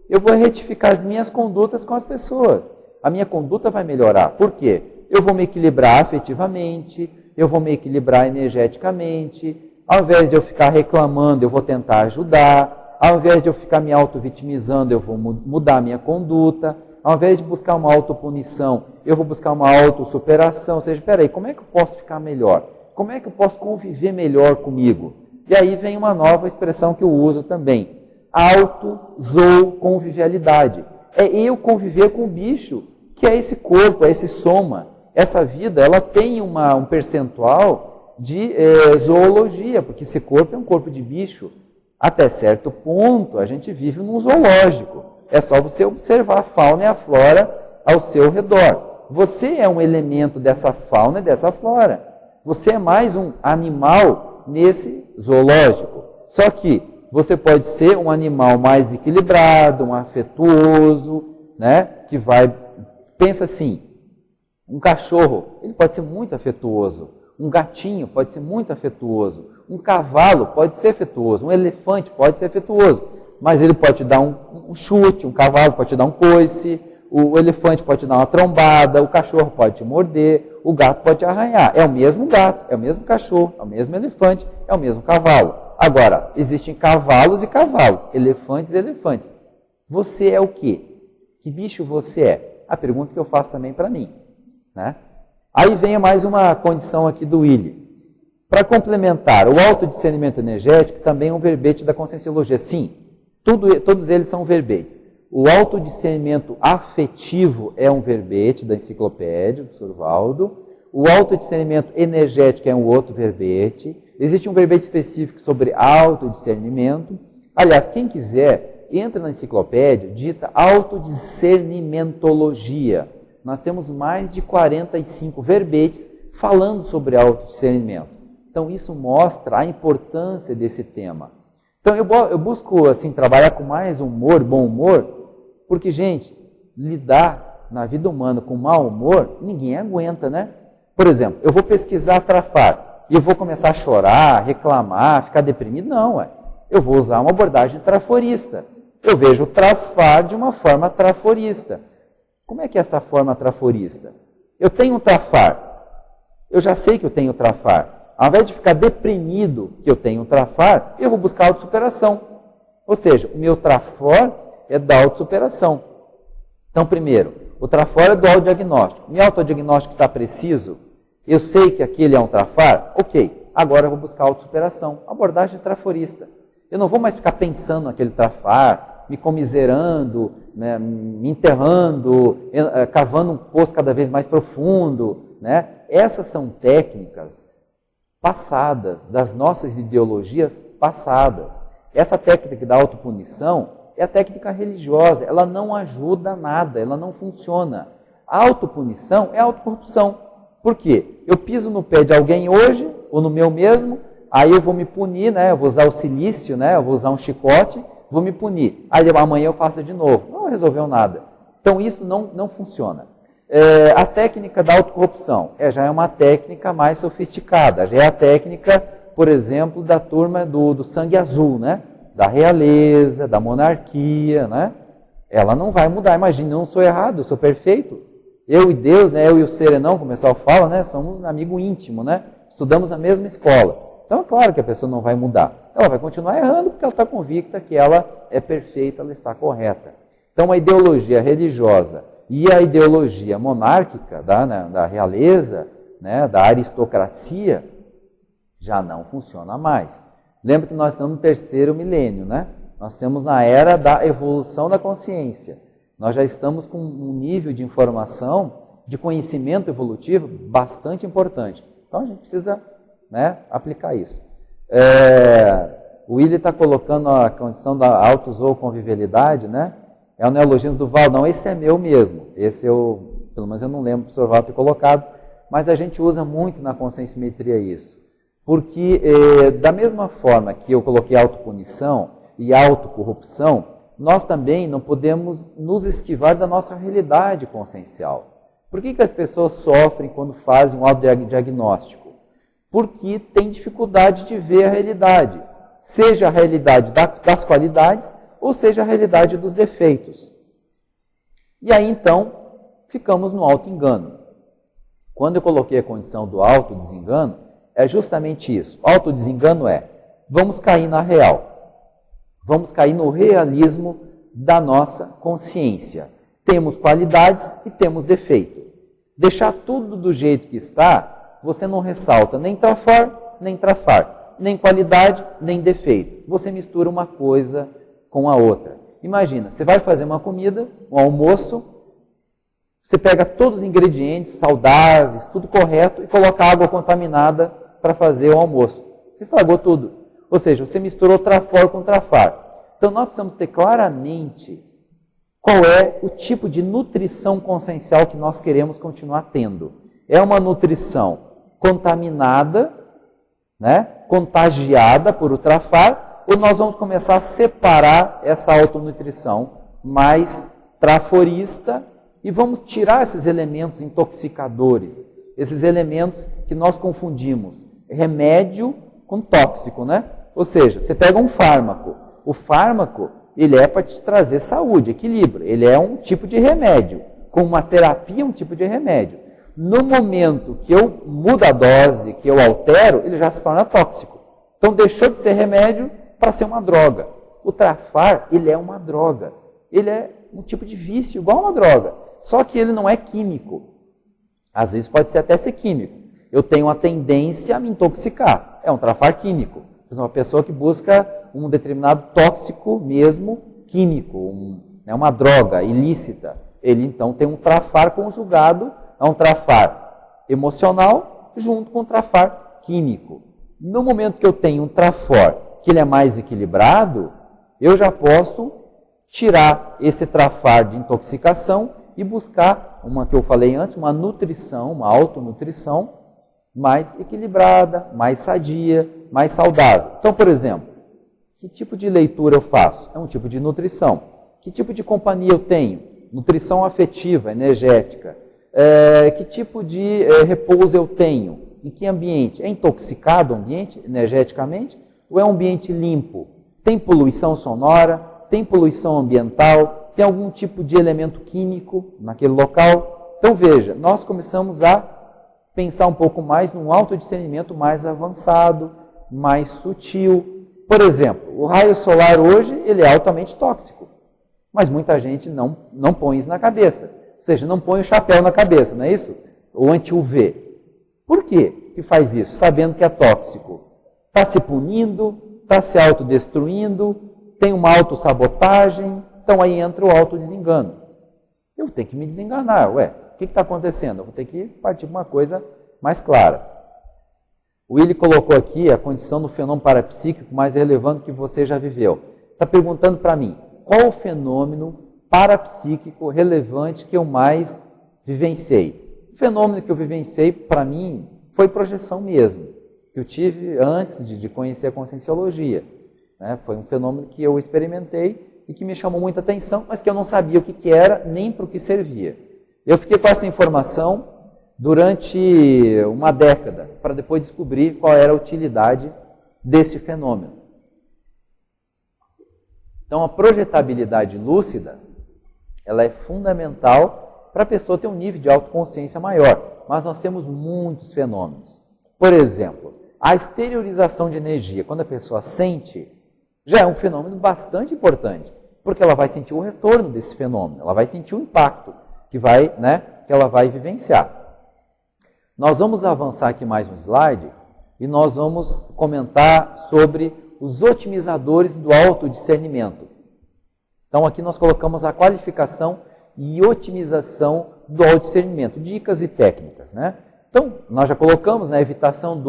eu vou retificar as minhas condutas com as pessoas. A minha conduta vai melhorar. Por quê? Eu vou me equilibrar afetivamente, eu vou me equilibrar energeticamente. Ao invés de eu ficar reclamando, eu vou tentar ajudar. Ao invés de eu ficar me auto-vitimizando, eu vou mudar a minha conduta. Ao invés de buscar uma autopunição, eu vou buscar uma autossuperação. Ou seja, espera aí, como é que eu posso ficar melhor? Como é que eu posso conviver melhor comigo? E aí vem uma nova expressão que eu uso também. Auto-zooconvivialidade. É eu conviver com o bicho, que é esse corpo, é esse soma. Essa vida, ela tem um percentual de zoologia, porque esse corpo é um corpo de bicho. Até certo ponto, a gente vive num zoológico. É só você observar a fauna e a flora ao seu redor. Você é um elemento dessa fauna e dessa flora. Você é mais um animal nesse zoológico. Só que você pode ser um animal mais equilibrado, um afetuoso, né? Que vai... Pensa assim, um cachorro, ele pode ser muito afetuoso. Um gatinho pode ser muito afetuoso. Um cavalo pode ser afetuoso. Um elefante pode ser afetuoso. Mas ele pode te dar um chute, um cavalo pode te dar um coice, o elefante pode te dar uma trombada, o cachorro pode te morder, o gato pode te arranhar. É o mesmo gato, é o mesmo cachorro, é o mesmo elefante, é o mesmo cavalo. Agora, existem cavalos e cavalos, elefantes e elefantes. Você é o quê? Que bicho você é? A pergunta que eu faço também para mim. Né? Aí vem mais uma condição aqui do Willi. Para complementar, o autodiscernimento energético também é um verbete da Conscienciologia. Sim, todos eles são verbetes. O autodiscernimento afetivo é um verbete da enciclopédia do Survaldo. O autodiscernimento energético é um outro verbete. Existe um verbete específico sobre autodiscernimento. Aliás, quem quiser, entra na enciclopédia, digita autodiscernimentologia. Nós temos mais de 45 verbetes falando sobre autodiscernimento. Então, isso mostra a importância desse tema. Então, eu busco assim, trabalhar com mais humor, bom humor, porque, gente, lidar na vida humana com mau humor, ninguém aguenta, né? Por exemplo, eu vou pesquisar trafar e eu vou começar a chorar, reclamar, ficar deprimido? Não, ué. Eu vou usar uma abordagem traforista. Eu vejo o trafar de uma forma traforista. Como é que é essa forma traforista? Eu tenho um trafar. Eu já sei que eu tenho trafar. Ao invés de ficar deprimido que eu tenho um trafar, eu vou buscar autossuperação. Ou seja, o meu trafor é da autossuperação. Então, primeiro, o trafor é do autodiagnóstico. Meu autodiagnóstico está preciso? Eu sei que aquele é um trafar? Ok, agora eu vou buscar autossuperação. Abordagem traforista. Eu não vou mais ficar pensando naquele trafar, me comiserando, né, me enterrando, cavando um poço cada vez mais profundo. Né? Essas são técnicas passadas, das nossas ideologias passadas. Essa técnica da autopunição é a técnica religiosa, ela não ajuda nada, ela não funciona. A autopunição é a autocorrupção. Por quê? Eu piso no pé de alguém hoje, ou no meu mesmo, aí eu vou me punir, né? Eu vou usar o silício, né? Eu vou usar um chicote, vou me punir. Aí amanhã eu faço de novo. Não resolveu nada. Então isso não funciona. A técnica da autocorrupção já é uma técnica mais sofisticada, já é a técnica, por exemplo, da turma do sangue azul, né? Da realeza, da monarquia, né? Ela não vai mudar. Imagine, eu não sou errado, eu sou perfeito. Eu e Deus, né? Eu e o serenão, como o pessoal fala, né? Somos um amigo íntimo, né? Estudamos na mesma escola. Então é claro que a pessoa não vai mudar. Ela vai continuar errando porque ela está convicta que ela é perfeita, ela está correta. Então a ideologia religiosa e a ideologia monárquica da realeza, né, da aristocracia, já não funciona mais. Lembra que nós estamos no 3º milênio, né? Nós estamos na era da evolução da consciência. Nós já estamos com um nível de informação, de conhecimento evolutivo bastante importante. Então a gente precisa, né, aplicar isso. O Willi está colocando a condição da autozooconvivialidade, né? É o neologismo do Val, não, esse é meu mesmo. Esse pelo menos eu não lembro do professor Val ter colocado, mas a gente usa muito na conscienciometria isso. Porque da mesma forma que eu coloquei autopunição e autocorrupção, nós também não podemos nos esquivar da nossa realidade consciencial. Por que as pessoas sofrem quando fazem um autodiagnóstico? porque tem dificuldade de ver a realidade, seja a realidade das qualidades ou seja a realidade dos defeitos. E aí então ficamos no auto-engano. Quando eu coloquei a condição do auto-desengano, é justamente isso. O auto-desengano é, vamos cair na real, vamos cair no realismo da nossa consciência. Temos qualidades e temos defeito. Deixar tudo do jeito que está, você não ressalta nem trafor, nem trafar, nem qualidade, nem defeito. Você mistura uma coisa com a outra. Imagina, você vai fazer uma comida, um almoço, você pega todos os ingredientes saudáveis, tudo correto, e coloca água contaminada para fazer o almoço. Você estragou tudo. Ou seja, você misturou trafor com trafar. Então nós precisamos ter claramente qual é o tipo de nutrição consciencial que nós queremos continuar tendo. É uma nutrição contaminada, né, contagiada por o trafar, ou nós vamos começar a separar essa autonutrição mais traforista e vamos tirar esses elementos intoxicadores, esses elementos que nós confundimos remédio com tóxico, né? Ou seja, você pega um fármaco, o fármaco ele é para te trazer saúde, equilíbrio, ele é um tipo de remédio, como uma terapia é um tipo de remédio. No momento que eu mudo a dose, que eu altero, ele já se torna tóxico. Então deixou de ser remédio para ser uma droga. O trafar, ele é uma droga. Ele é um tipo de vício, igual a uma droga. Só que ele não é químico. Às vezes pode ser até ser químico. Eu tenho uma tendência a me intoxicar. É um trafar químico. Uma pessoa que busca um determinado tóxico mesmo químico, uma droga ilícita. Ele então tem um trafar conjugado a um trafar emocional junto com um trafar químico. No momento que eu tenho um trafor que ele é mais equilibrado, eu já posso tirar esse trafar de intoxicação e buscar uma que eu falei antes, uma nutrição, uma autonutrição mais equilibrada, mais sadia, mais saudável. Então, por exemplo, que tipo de leitura eu faço? É um tipo de nutrição. Que tipo de companhia eu tenho? Nutrição afetiva, energética. Que tipo de repouso eu tenho? Em que ambiente? É intoxicado o ambiente energeticamente? Ou é um ambiente limpo? Tem poluição sonora? Tem poluição ambiental? Tem algum tipo de elemento químico naquele local? Então veja, nós começamos a pensar um pouco mais num autodiscernimento mais avançado, mais sutil. Por exemplo, o raio solar hoje ele é altamente tóxico, mas muita gente não põe isso na cabeça. Ou seja, não põe o chapéu na cabeça, não é isso? O anti-UV. Por quê que faz isso? Sabendo que é tóxico. Está se punindo, está se autodestruindo, tem uma autossabotagem, então aí entra o autodesengano. Eu tenho que me desenganar. Ué, o que está acontecendo? Eu vou ter que partir para uma coisa mais clara. O Willi colocou aqui a condição do fenômeno parapsíquico mais relevante que você já viveu. Está perguntando para mim, qual o fenômeno parapsíquico relevante que eu mais vivenciei? O fenômeno que eu vivenciei, para mim, foi projeção mesmo, que eu tive antes de conhecer a Conscienciologia. Né? Foi um fenômeno que eu experimentei e que me chamou muita atenção, mas que eu não sabia o que era, nem para o que servia. Eu fiquei com essa informação durante uma década, para depois descobrir qual era a utilidade desse fenômeno. Então, a projetabilidade lúcida, ela é fundamental para a pessoa ter um nível de autoconsciência maior. Mas nós temos muitos fenômenos. Por exemplo, a exteriorização de energia, quando a pessoa sente, já é um fenômeno bastante importante, porque ela vai sentir o retorno desse fenômeno, ela vai sentir o impacto que ela vai vivenciar. Nós vamos avançar aqui mais um slide e nós vamos comentar sobre os otimizadores do autodiscernimento. Então aqui nós colocamos a qualificação e otimização do autodiscernimento, dicas e técnicas. Né? Então nós já colocamos a evitação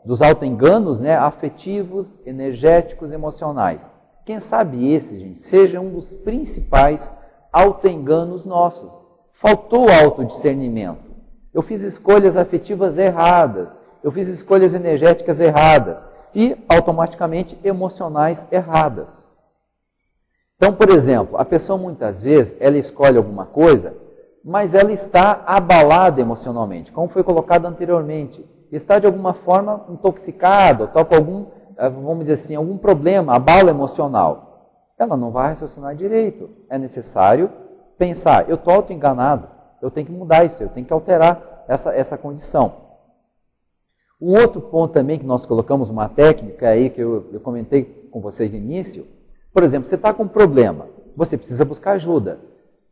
dos autoenganos, afetivos, energéticos, emocionais. Quem sabe esse, gente, seja um dos principais autoenganos nossos. Faltou autodiscernimento. Eu fiz escolhas afetivas erradas, eu fiz escolhas energéticas erradas e, automaticamente, emocionais erradas. Então, por exemplo, a pessoa muitas vezes, ela escolhe alguma coisa, mas ela está abalada emocionalmente, como foi colocado anteriormente. está de alguma forma intoxicado, está com algum, vamos dizer assim, algum problema, abalo emocional, ela não vai raciocinar direito. É necessário pensar, eu estou auto-enganado, eu tenho que mudar isso, eu tenho que alterar essa condição. Um outro ponto também que nós colocamos uma técnica aí que eu comentei com vocês no início, por exemplo, você está com um problema, você precisa buscar ajuda.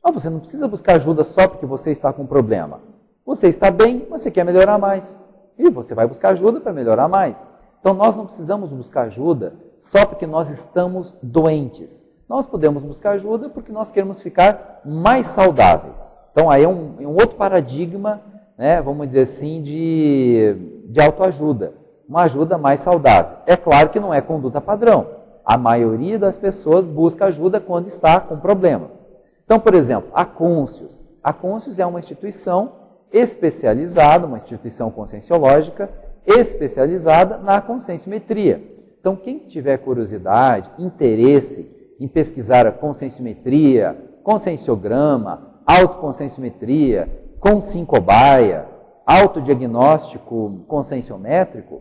Não, você não precisa buscar ajuda só porque você está com um problema. Você está bem, você quer melhorar mais. E você vai buscar ajuda para melhorar mais. Então nós não precisamos buscar ajuda só porque nós estamos doentes. Nós podemos buscar ajuda porque nós queremos ficar mais saudáveis. Então aí é um outro paradigma, né, vamos dizer assim, de autoajuda. Uma ajuda mais saudável. É claro que não é conduta padrão. A maioria das pessoas busca ajuda quando está com problema. Então, por exemplo, a Conscius. A Conscius é uma instituição especializada, uma instituição conscienciológica, especializada na conscienciometria. Então, quem tiver curiosidade, interesse em pesquisar a conscienciometria, conscienciograma, autoconscienciometria, consyncobaia, autodiagnóstico conscienciométrico,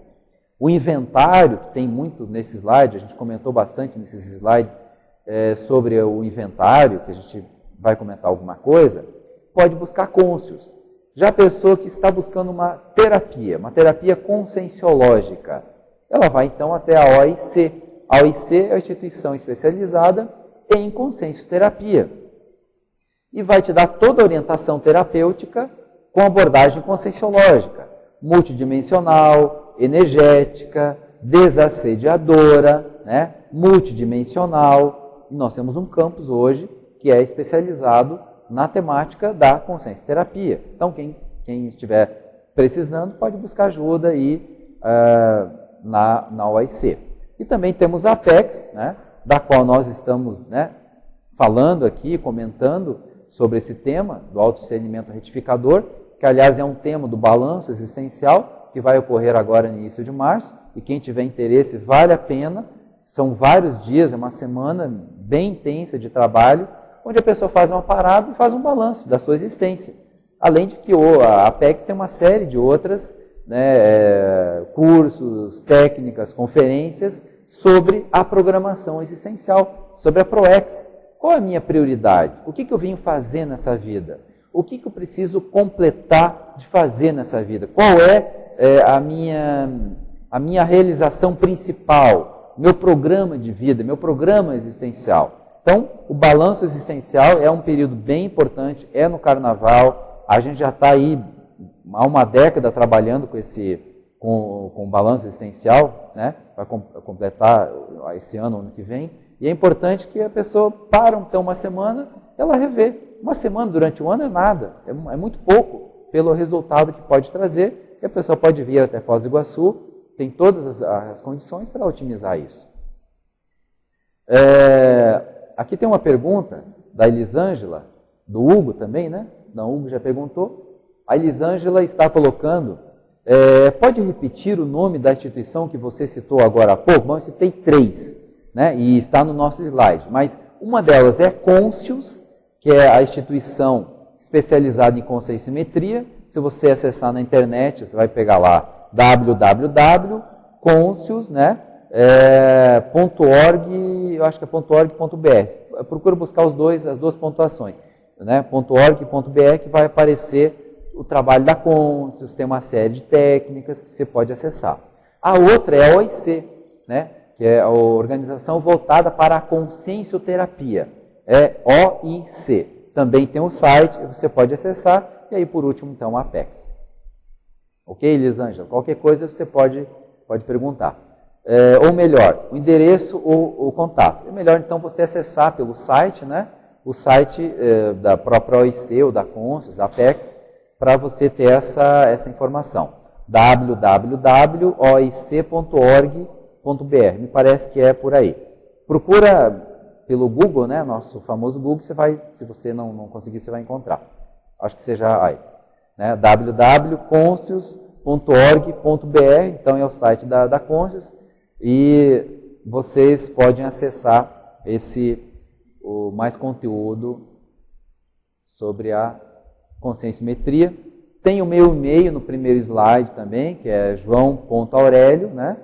o inventário, que tem muito nesse slide, a gente comentou bastante nesses slides sobre o inventário, que a gente vai comentar alguma coisa, pode buscar Conscius. Já a pessoa que está buscando uma terapia conscienciológica, ela vai então até a OIC. A OIC é a instituição especializada em consciencioterapia. E vai te dar toda a orientação terapêutica com abordagem conscienciológica, multidimensional, energética, desassediadora, né? Multidimensional. E nós temos um campus hoje que é especializado na temática da consciencioterapia. Então, quem estiver precisando pode buscar ajuda aí na OIC. E também temos a Apex, né, da qual nós estamos, né, falando aqui, comentando sobre esse tema do autodiscernimento retificador, que aliás é um tema do balanço existencial, que vai ocorrer agora no início de março, e quem tiver interesse vale a pena. São vários dias, é uma semana bem intensa de trabalho, onde a pessoa faz uma parada e faz um balanço da sua existência. Além de que a Apex tem uma série de outras, né, cursos, técnicas, conferências sobre a programação existencial, sobre a ProEx. Qual é a minha prioridade? O que eu venho fazer nessa vida? O que eu preciso completar de fazer nessa vida? Qual é a minha realização principal? Meu programa de vida, meu programa existencial. Então, o balanço existencial é um período bem importante, é no carnaval. A gente já está aí há uma década trabalhando com o balanço existencial, né? Vai completar esse ano que vem. E é importante que a pessoa para então uma semana, ela revê. Uma semana durante o ano é nada, é muito pouco pelo resultado que pode trazer. E a pessoa pode vir até Foz do Iguaçu, tem todas as condições para otimizar isso. Aqui tem uma pergunta da Elisângela, do Hugo também, né? Não, o Hugo já perguntou. A Elisângela está colocando, pode repetir o nome da instituição que você citou agora há pouco? Bom, eu citei 3, né? E está no nosso slide, mas uma delas é Conscius, que é a instituição especializada em conscienciometria. Se você acessar na internet, você vai pegar lá www.conscius, né, .org, eu acho que é .org.br. Procura buscar as duas pontuações, né, .org.br, que vai aparecer o trabalho da Conscius, tem uma série de técnicas que você pode acessar. A outra é a OIC, né, que é a organização voltada para a consciencioterapia. É OIC. Também tem um site, você pode acessar. E aí, por último, então, a Apex. Ok, Elisângela? Qualquer coisa você pode perguntar. Ou melhor, o endereço ou o contato. É melhor, então, você acessar pelo site, né? O site da própria OIC ou da Conscius, da Apex, para você ter essa informação. www.oic.org.br. Me parece que é por aí. Procura pelo Google, né, nosso famoso Google, se você não conseguir, você vai encontrar. Acho que seja aí. Né, www.conscius.org.br, então é o site da Conscius, e vocês podem acessar mais conteúdo sobre a conscienciometria Tem o meu e-mail no primeiro slide também, que é joão.aurelio, né?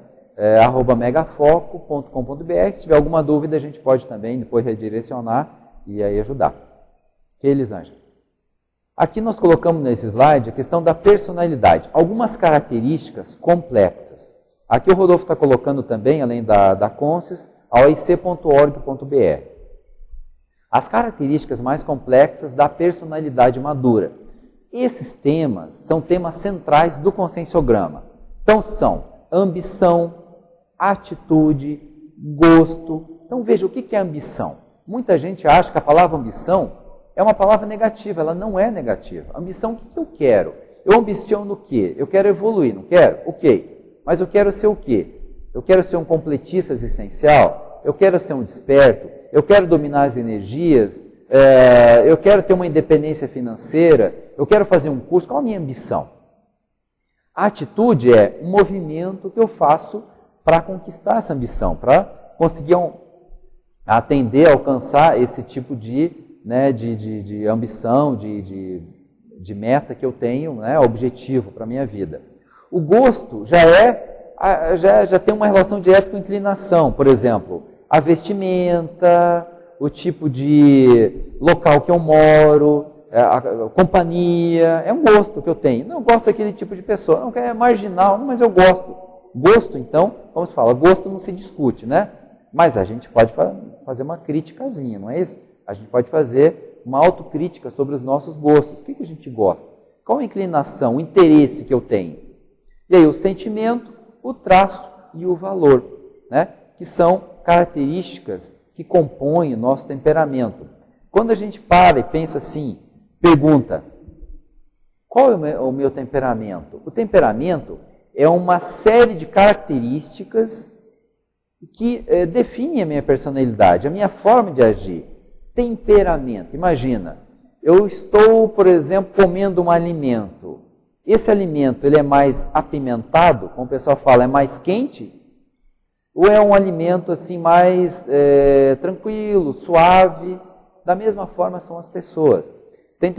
@megafoco.com.br. Se tiver alguma dúvida, a gente pode também depois redirecionar e aí ajudar. Ok, Elisângela? Aqui nós colocamos nesse slide a questão da personalidade. Algumas características complexas. Aqui o Rodolfo está colocando também, além da Conscius, a oic.org.br. As características mais complexas da personalidade madura. Esses temas são temas centrais do conscienciograma. Então são ambição, atitude, gosto. Então veja, o que é ambição? Muita gente acha que a palavra ambição é uma palavra negativa, ela não é negativa. Ambição, o que eu quero? Eu ambiciono o quê? Eu quero evoluir, não quero? Ok. Mas eu quero ser o quê? Eu quero ser um completista existencial? Eu quero ser um desperto? Eu quero dominar as energias? Eu quero ter uma independência financeira? Eu quero fazer um curso? Qual a minha ambição? A atitude é um movimento que eu faço para conquistar essa ambição, para conseguir atender, alcançar esse tipo de ambição, de meta que eu tenho, né, objetivo para a minha vida. O gosto já tem uma relação direta com inclinação, por exemplo, a vestimenta, o tipo de local que eu moro, a companhia, é um gosto que eu tenho. Não gosto daquele tipo de pessoa, não é marginal, mas eu gosto. Gosto, então, como se fala, gosto não se discute, né? Mas a gente pode fazer uma criticazinha, não é isso? A gente pode fazer uma autocrítica sobre os nossos gostos. O que a gente gosta? Qual a inclinação, o interesse que eu tenho? E aí o sentimento, o traço e o valor, né? Que são características que compõem o nosso temperamento. Quando a gente para e pensa assim, pergunta, qual é o meu temperamento? O temperamento é uma série de características que definem a minha personalidade, a minha forma de agir. Temperamento, imagina, eu estou, por exemplo, comendo um alimento. Esse alimento ele é mais apimentado, como o pessoal fala, é mais quente? Ou é um alimento assim mais tranquilo, suave? Da mesma forma são as pessoas. Tem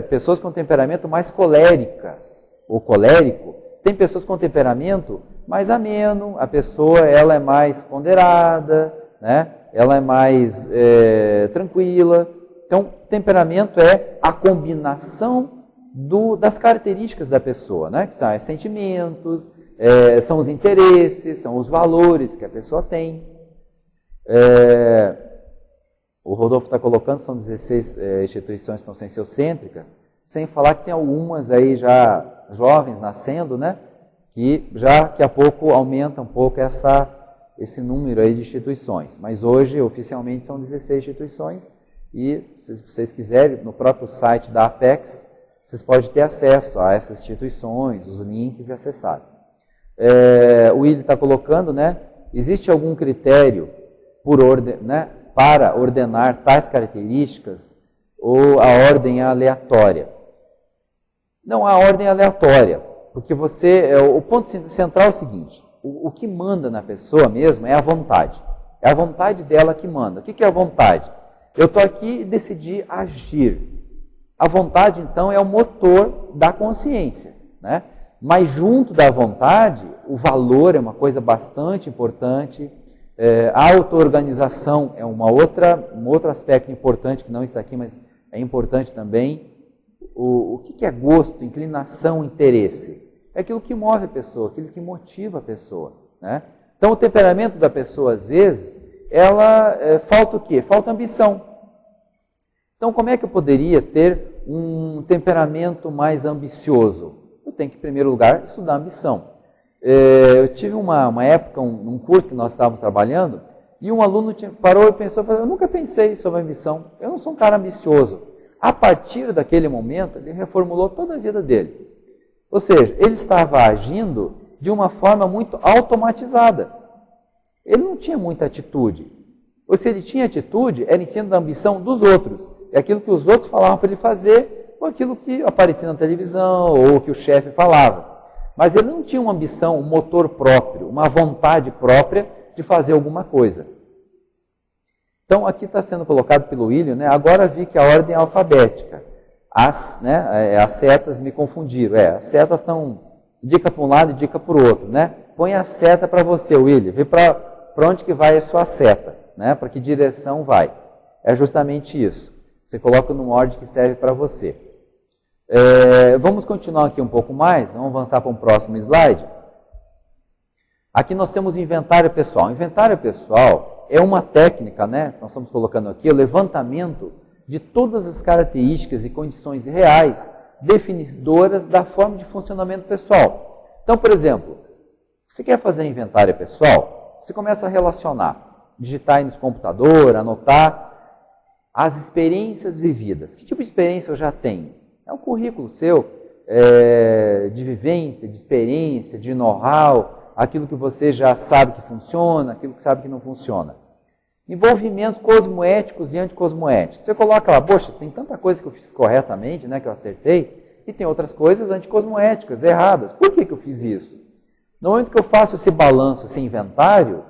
pessoas com temperamento mais coléricas, ou colérico. Tem pessoas com temperamento mais ameno, a pessoa ela é mais ponderada, né? Ela é mais tranquila. Então, temperamento é a combinação das características da pessoa, né? Que são os sentimentos, são os interesses, são os valores que a pessoa tem. O Rodolfo está colocando, são 16 instituições conscienciocêntricas, sem falar que tem algumas aí já jovens nascendo, né? Que já daqui a pouco aumenta um pouco esse número aí de instituições. Mas hoje, oficialmente, são 16 instituições e, se vocês quiserem, no próprio site da Apex, vocês podem ter acesso a essas instituições, os links e acessar. O Willi está colocando, né? Existe algum critério para ordenar tais características ou a ordem é aleatória? Não, a ordem é aleatória, porque o ponto central é o seguinte, o que manda na pessoa mesmo é a vontade. É a vontade dela que manda. O que é a vontade? Eu estou aqui e decidi agir. A vontade, então, é o motor da consciência, né? Mas junto da vontade, o valor é uma coisa bastante importante. A auto-organização é um outro aspecto importante, que não está aqui, mas é importante também. O que é gosto, inclinação, interesse? É aquilo que move a pessoa, aquilo que motiva a pessoa, né? Então, o temperamento da pessoa, às vezes, falta o quê? Falta ambição. Então, como é que eu poderia ter um temperamento mais ambicioso? Eu tenho que, em primeiro lugar, estudar ambição. Eu tive uma época, num curso que nós estávamos trabalhando, e um aluno parou e pensou, eu nunca pensei sobre ambição, eu não sou um cara ambicioso. A partir daquele momento, ele reformulou toda a vida dele. Ou seja, ele estava agindo de uma forma muito automatizada. Ele não tinha muita atitude. Ou se ele tinha atitude, era em cima da ambição dos outros. É aquilo que os outros falavam para ele fazer, ou aquilo que aparecia na televisão, ou que o chefe falava. Mas ele não tinha uma ambição, um motor próprio, uma vontade própria de fazer alguma coisa. Então, aqui está sendo colocado pelo William, né? Agora vi que a ordem é alfabética. as setas me confundiram. As setas estão dica para um lado e dica para o outro, né? Põe a seta para você, William. Vê para onde que vai a sua seta, né? Para que direção vai. É justamente isso. Você coloca numa ordem que serve para você. Vamos continuar aqui um pouco mais. Vamos avançar para um próximo slide. Aqui nós temos o inventário pessoal. O inventário pessoal é uma técnica, né? Nós estamos colocando aqui o levantamento de todas as características e condições reais definidoras da forma de funcionamento pessoal. Então, por exemplo, você quer fazer inventário pessoal? Você começa a relacionar, digitar aí no computador, anotar as experiências vividas. Que tipo de experiência eu já tenho? É um currículo seu de vivência, de experiência, de know-how, aquilo que você já sabe que funciona, aquilo que sabe que não funciona. Envolvimentos cosmoéticos e anticosmoéticos. Você coloca lá, poxa, tem tanta coisa que eu fiz corretamente, né, que eu acertei, e tem outras coisas anticosmoéticas, erradas. Por que eu fiz isso? No momento que eu faço esse balanço, esse inventário,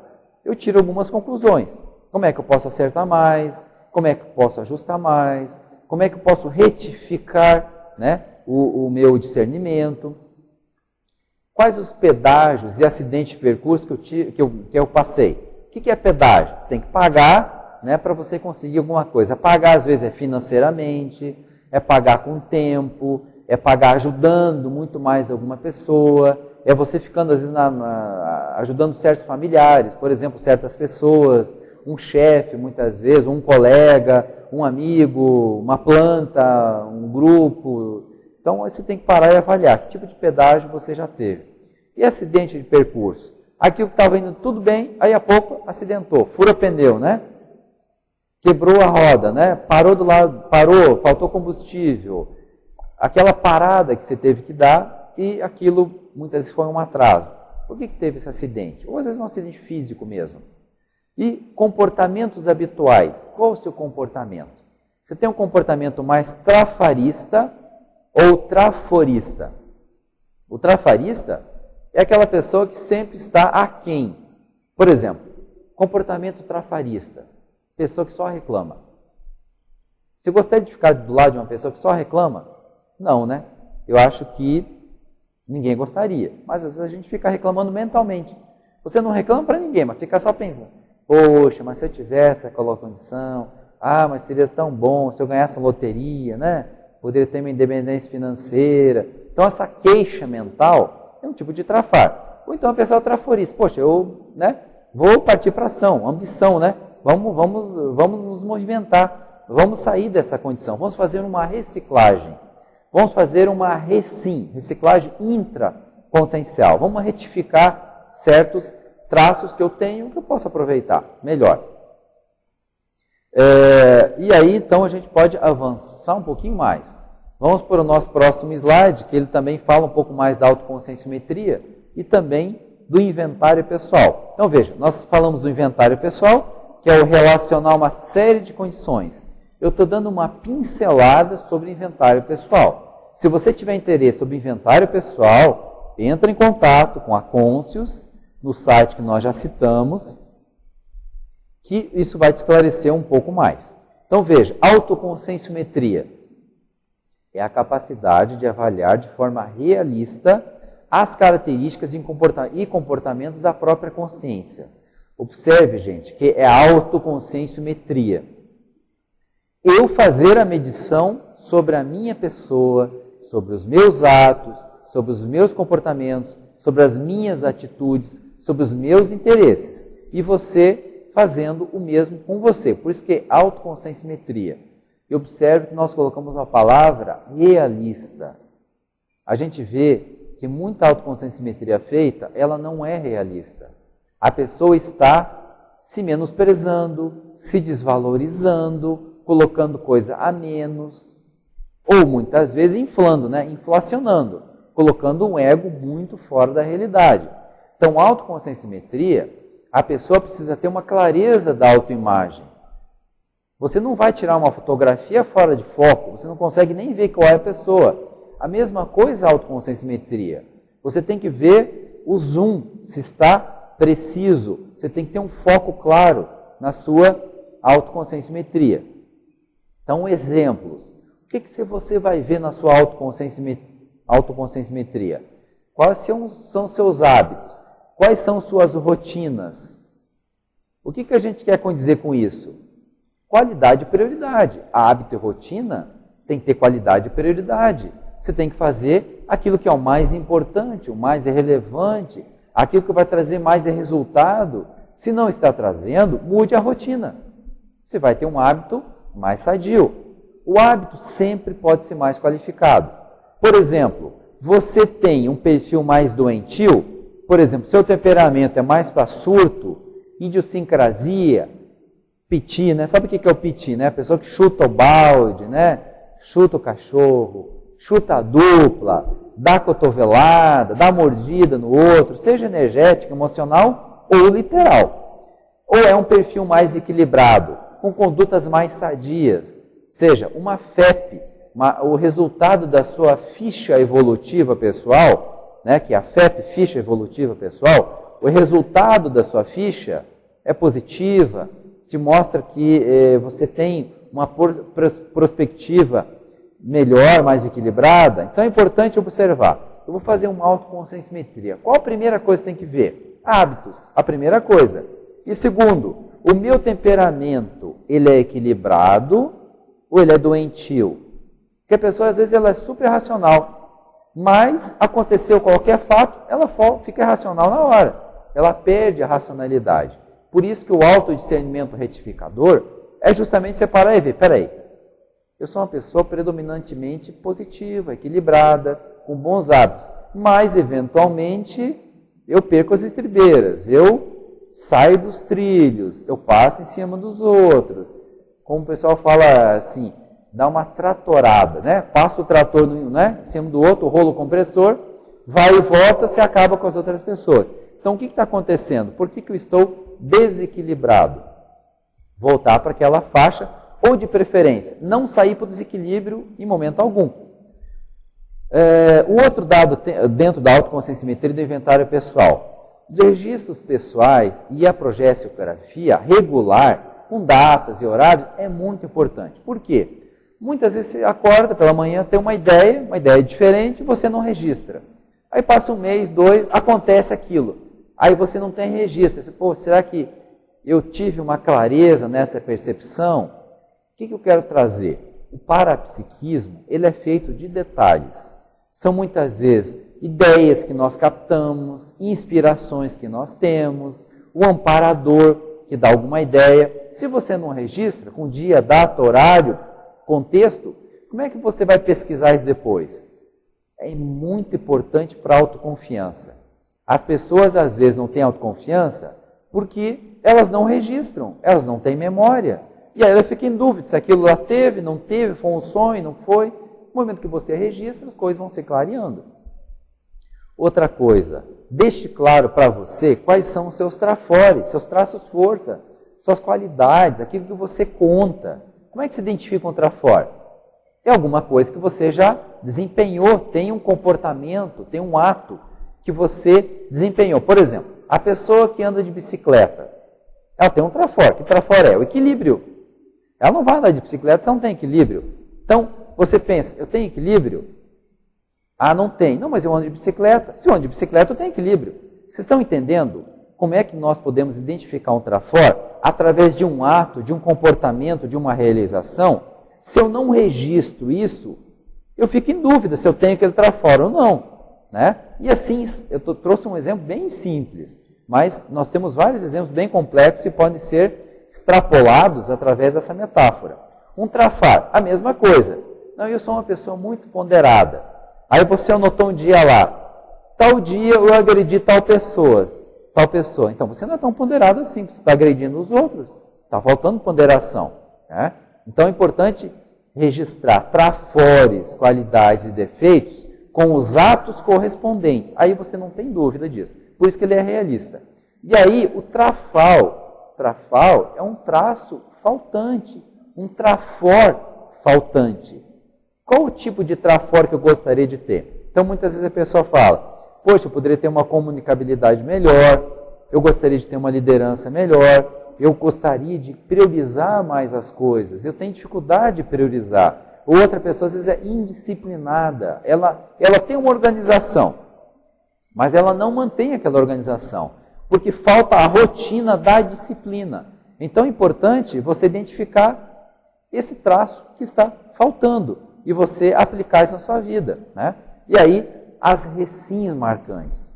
eu tiro algumas conclusões. Como é que eu posso acertar mais? Como é que eu posso ajustar mais? Como é que eu posso retificar, né, o meu discernimento? Quais os pedágios e acidentes de percurso que eu passei? O que é pedágio? Você tem que pagar, né, para você conseguir alguma coisa. Pagar, às vezes, é financeiramente, é pagar com tempo, é pagar ajudando muito mais alguma pessoa, é você ficando, às vezes, ajudando certos familiares, por exemplo, certas pessoas, um chefe, muitas vezes, um colega, um amigo, uma planta, um grupo. Então, você tem que parar e avaliar que tipo de pedágio você já teve. E acidente de percurso? Aquilo que estava indo tudo bem, aí a pouco acidentou, fura pneu, né? Quebrou a roda, né? Parou do lado, parou, faltou combustível. Aquela parada que você teve que dar e aquilo muitas vezes foi um atraso. Por que teve esse acidente? Ou às vezes um acidente físico mesmo. E comportamentos habituais. Qual o seu comportamento? Você tem um comportamento mais trafarista ou traforista? O trafarista é aquela pessoa que sempre está aquém. Por exemplo, comportamento trafarista. Pessoa que só reclama. Você gostaria de ficar do lado de uma pessoa que só reclama? Não, né? Eu acho que ninguém gostaria. Mas às vezes a gente fica reclamando mentalmente. Você não reclama para ninguém, mas fica só pensando. Poxa, mas se eu tivesse aquela condição, mas seria tão bom se eu ganhasse a loteria, né? Poderia ter uma independência financeira. Então essa queixa mental é um tipo de trafar. Ou então a pessoa traforista. Poxa, eu, né, vou partir para ação, ambição, né? Vamos nos movimentar. Vamos sair dessa condição. Vamos fazer uma reciclagem. Vamos fazer uma reciclagem intraconsciencial. Vamos retificar certos traços que eu tenho que eu posso aproveitar melhor. E aí, então, a gente pode avançar um pouquinho mais. Vamos para o nosso próximo slide, que ele também fala um pouco mais da autoconscienciometria e também do inventário pessoal. Então, veja, nós falamos do inventário pessoal, que é o relacionar uma série de condições. Eu estou dando uma pincelada sobre inventário pessoal. Se você tiver interesse sobre inventário pessoal, entra em contato com a Conscius, no site que nós já citamos, que isso vai te esclarecer um pouco mais. Então veja, autoconscienciometria é a capacidade de avaliar de forma realista as características e comportamentos da própria consciência. Observe, gente, que é autoconscienciometria. Eu fazer a medição sobre a minha pessoa, sobre os meus atos, sobre os meus comportamentos, sobre as minhas atitudes, sobre os meus interesses. E você fazendo o mesmo com você. Por isso que é autoconscienciometria. E observe que nós colocamos a palavra realista. A gente vê que muita autoconscienciometria feita, ela não é realista. A pessoa está se menosprezando, se desvalorizando, colocando coisa a menos, ou muitas vezes inflando, né? Inflacionando, colocando um ego muito fora da realidade. Então, autoconscienciometria, a pessoa precisa ter uma clareza da autoimagem. Você não vai tirar uma fotografia fora de foco, você não consegue nem ver qual é a pessoa. A mesma coisa a autoconscienciometria. Você tem que ver o zoom, se está preciso. Você tem que ter um foco claro na sua autoconscienciometria. Então, exemplos. O que você vai ver na sua autoconscienciometria? Quais são seus hábitos? Quais são suas rotinas? O que a gente quer dizer com isso? Qualidade e prioridade. Hábito e rotina tem que ter qualidade e prioridade. Você tem que fazer aquilo que é o mais importante, o mais relevante, aquilo que vai trazer mais resultado. Se não está trazendo, mude a rotina. Você vai ter um hábito mais sadio. O hábito sempre pode ser mais qualificado. Por exemplo, você tem um perfil mais doentio, por exemplo, seu temperamento é mais para surto, idiosincrasia, piti, né? Sabe o que é o piti, né? A pessoa que chuta o balde, né? Chuta o cachorro, chuta a dupla, dá cotovelada, dá mordida no outro, seja energético, emocional ou literal. Ou é um perfil mais equilibrado, com condutas mais sadias, seja uma FEP, o resultado da sua ficha evolutiva pessoal, né, que é a FEP, ficha evolutiva pessoal, o resultado da sua ficha é positiva, te mostra que você tem uma perspectiva melhor, mais equilibrada. Então é importante observar. Eu vou fazer uma autoconscienciometria. Qual a primeira coisa que tem que ver? Hábitos, a primeira coisa. E segundo, o meu temperamento, ele é equilibrado ou ele é doentio? Porque a pessoa, às vezes, ela é super racional, mas aconteceu qualquer fato, ela fica irracional na hora. Ela perde a racionalidade. Por isso que o autodiscernimento retificador é justamente separar e ver, peraí, eu sou uma pessoa predominantemente positiva, equilibrada, com bons hábitos, mas, eventualmente, eu perco as estribeiras, eu saio dos trilhos, eu passo em cima dos outros. Como o pessoal fala assim, dá uma tratorada, né? Passa o trator em cima do outro, o rolo compressor, vai e volta, se acaba com as outras pessoas. Então, o que está acontecendo? Por que eu estou desequilibrado? Voltar para aquela faixa, ou de preferência, não sair para o desequilíbrio em momento algum. O outro dado dentro da autoconscienciometria do inventário pessoal, os registros pessoais e a progestiografia regular, com datas e horários, é muito importante. Por quê? Muitas vezes você acorda pela manhã, tem uma ideia diferente, e você não registra. Aí passa um mês, 2, acontece aquilo. Aí você não tem registro. Você, pô, será que eu tive uma clareza nessa percepção? O que eu quero trazer? O parapsiquismo, ele é feito de detalhes. São muitas vezes ideias que nós captamos, inspirações que nós temos, o amparador que dá alguma ideia. Se você não registra com dia, data, horário, contexto, como é que você vai pesquisar isso depois? É muito importante para a autoconfiança. As pessoas, às vezes, não têm autoconfiança porque elas não registram, elas não têm memória. E aí ela fica em dúvida se aquilo lá teve, não teve, foi um sonho, não foi. No momento que você registra, as coisas vão se clareando. Outra coisa, deixe claro para você quais são os seus trafores, seus traços-força, suas qualidades, aquilo que você conta. Como é que se identifica um trafor? É alguma coisa que você já desempenhou, tem um comportamento, tem um ato que você desempenhou. Por exemplo, a pessoa que anda de bicicleta, ela tem um trafor. Que trafor é? O equilíbrio. Ela não vai andar de bicicleta se ela não tem equilíbrio. Então, você pensa, eu tenho equilíbrio? Ah, não tem. Não, mas eu ando de bicicleta. Se eu ando de bicicleta, eu tenho equilíbrio. Vocês estão entendendo como é que nós podemos identificar um trafor? Através de um ato, de um comportamento, de uma realização. Se eu não registro isso, eu fico em dúvida se eu tenho aquele trafor ou não. Né? E assim, eu trouxe um exemplo bem simples, mas nós temos vários exemplos bem complexos e podem ser extrapolados através dessa metáfora. Um trafar, a mesma coisa. Não, eu sou uma pessoa muito ponderada. Aí você anotou um dia lá, tal dia eu agredi tal pessoa. Então você não é tão ponderado assim, você está agredindo os outros. Está faltando ponderação. Né? Então é importante registrar trafores, qualidades e defeitos com os atos correspondentes. Aí você não tem dúvida disso. Por isso que ele é realista. E aí o trafal é um traço faltante, um trafor faltante. Qual o tipo de trafor que eu gostaria de ter? Então muitas vezes a pessoa fala, poxa, eu poderia ter uma comunicabilidade melhor, eu gostaria de ter uma liderança melhor, eu gostaria de priorizar mais as coisas, eu tenho dificuldade de priorizar. Outra pessoa, às vezes, é indisciplinada. Ela tem uma organização, mas ela não mantém aquela organização, porque falta a rotina da disciplina. Então, é importante você identificar esse traço que está faltando e você aplicar isso na sua vida, né? E aí, as recins marcantes.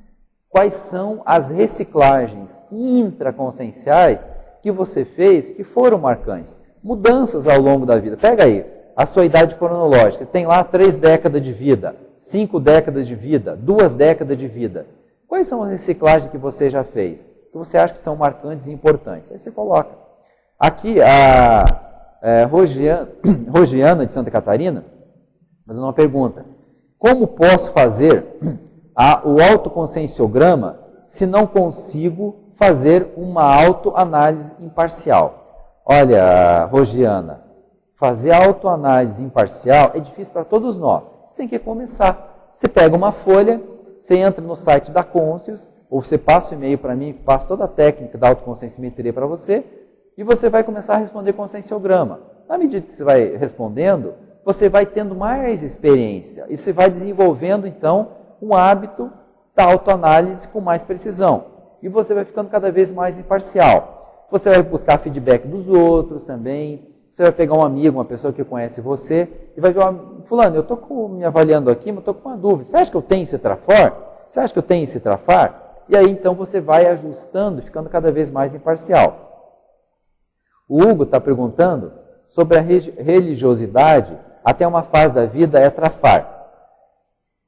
Quais são as reciclagens intraconscienciais que você fez que foram marcantes? Mudanças ao longo da vida. Pega aí a sua idade cronológica. Tem lá 3 décadas de vida, 5 décadas de vida, 2 décadas de vida. Quais são as reciclagens que você já fez? Que você acha que são marcantes e importantes? Aí você coloca. Aqui a Rogiana de Santa Catarina fazendo uma pergunta. Como posso fazer o autoconscienciograma se não consigo fazer uma autoanálise imparcial? Olha, Rogiana, fazer autoanálise imparcial é difícil para todos nós. Você tem que começar. Você pega uma folha, você entra no site da Conscius, ou você passa o e-mail para mim, passo toda a técnica da autoconscienciometria para você, e você vai começar a responder conscienciograma. Na medida que você vai respondendo, você vai tendo mais experiência, e você vai desenvolvendo, então, um hábito da autoanálise com mais precisão. E você vai ficando cada vez mais imparcial. Você vai buscar feedback dos outros também. Você vai pegar um amigo, uma pessoa que conhece você, e vai ver, fulano, eu estou me avaliando aqui, mas estou com uma dúvida. Você acha que eu tenho esse trafor? Você acha que eu tenho esse trafar? E aí, então, você vai ajustando, ficando cada vez mais imparcial. O Hugo está perguntando sobre a religiosidade, até uma fase da vida é trafar.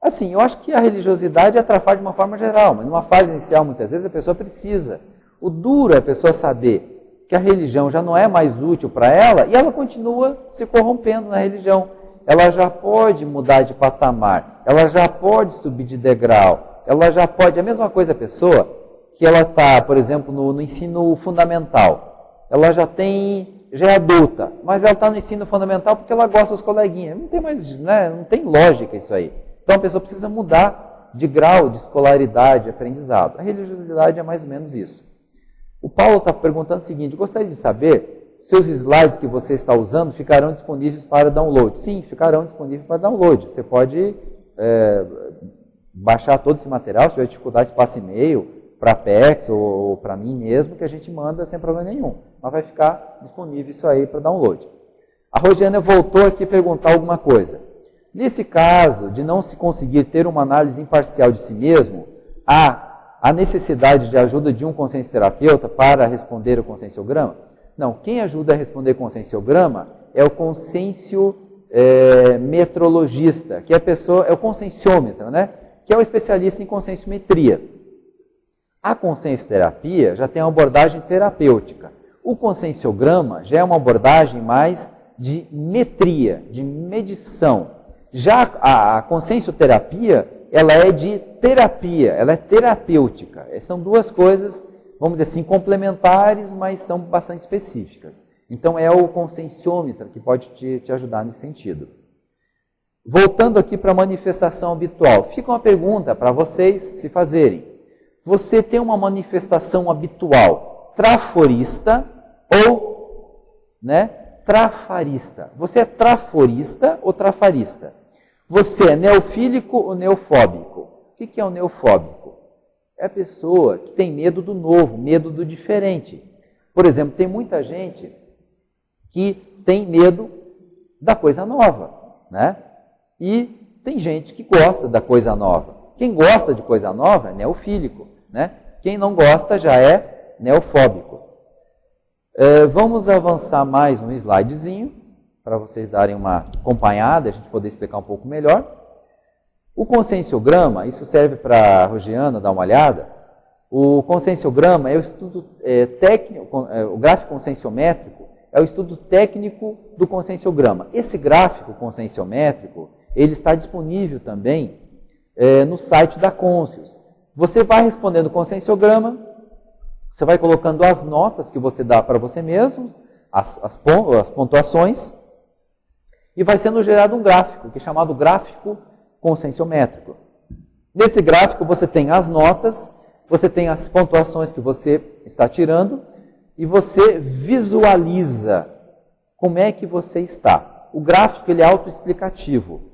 Assim, eu acho que a religiosidade é trafar de uma forma geral, mas numa fase inicial, muitas vezes, a pessoa precisa. O duro é a pessoa saber que a religião já não é mais útil para ela e ela continua se corrompendo na religião. Ela já pode mudar de patamar, ela já pode subir de degrau, ela já pode... A mesma coisa a pessoa que ela está, por exemplo, no ensino fundamental. Ela já é adulta, mas ela está no ensino fundamental porque ela gosta dos coleguinhas. Não tem mais, né? Não tem lógica isso aí. Então a pessoa precisa mudar de grau, de escolaridade, de aprendizado. A religiosidade é mais ou menos isso. O Paulo está perguntando o seguinte: gostaria de saber se os slides que você está usando ficarão disponíveis para download. Sim, ficarão disponíveis para download. Você pode baixar todo esse material, se tiver dificuldade, passa e-mail para a Apex ou para mim mesmo, que a gente manda sem problema nenhum. Mas vai ficar disponível isso aí para download. A Rosiana voltou aqui perguntar alguma coisa. Nesse caso de não se conseguir ter uma análise imparcial de si mesmo, há a necessidade de ajuda de um consciencioterapeuta para responder o conscienciograma? Não, quem ajuda a responder o conscienciograma é o conscienciometrologista, que é o conscienciômetra, né? Que é o especialista em conscienciometria. A consciencioterapia já tem uma abordagem terapêutica. O conscienciograma já é uma abordagem mais de metria, de medição. Já a consciencioterapia, ela é de terapia, ela é terapêutica. São duas coisas, vamos dizer assim, complementares, mas são bastante específicas. Então, é o conscienciômetra que pode te ajudar nesse sentido. Voltando aqui para a manifestação habitual, fica uma pergunta para vocês se fazerem. Você tem uma manifestação habitual traforista ou trafarista? Você é traforista ou trafarista? Você é neofílico ou neofóbico? O que é o neofóbico? É a pessoa que tem medo do novo, medo do diferente. Por exemplo, tem muita gente que tem medo da coisa nova, né? E tem gente que gosta da coisa nova. Quem gosta de coisa nova é neofílico, né? Quem não gosta já é neofóbico. Vamos avançar mais um slidezinho, para vocês darem uma acompanhada, a gente poder explicar um pouco melhor. O conscienciograma, isso serve para a Rogiana dar uma olhada. O conscienciograma é o estudo técnico, o gráfico conscienciométrico é o estudo técnico do conscienciograma. Esse gráfico conscienciométrico, ele está disponível também no site da Conscius. Você vai respondendo o conscienciograma, você vai colocando as notas que você dá para você mesmo, as pontuações, e vai sendo gerado um gráfico, que é chamado gráfico conscienciométrico. Nesse gráfico você tem as notas, você tem as pontuações que você está tirando, e você visualiza como é que você está. O gráfico ele é autoexplicativo.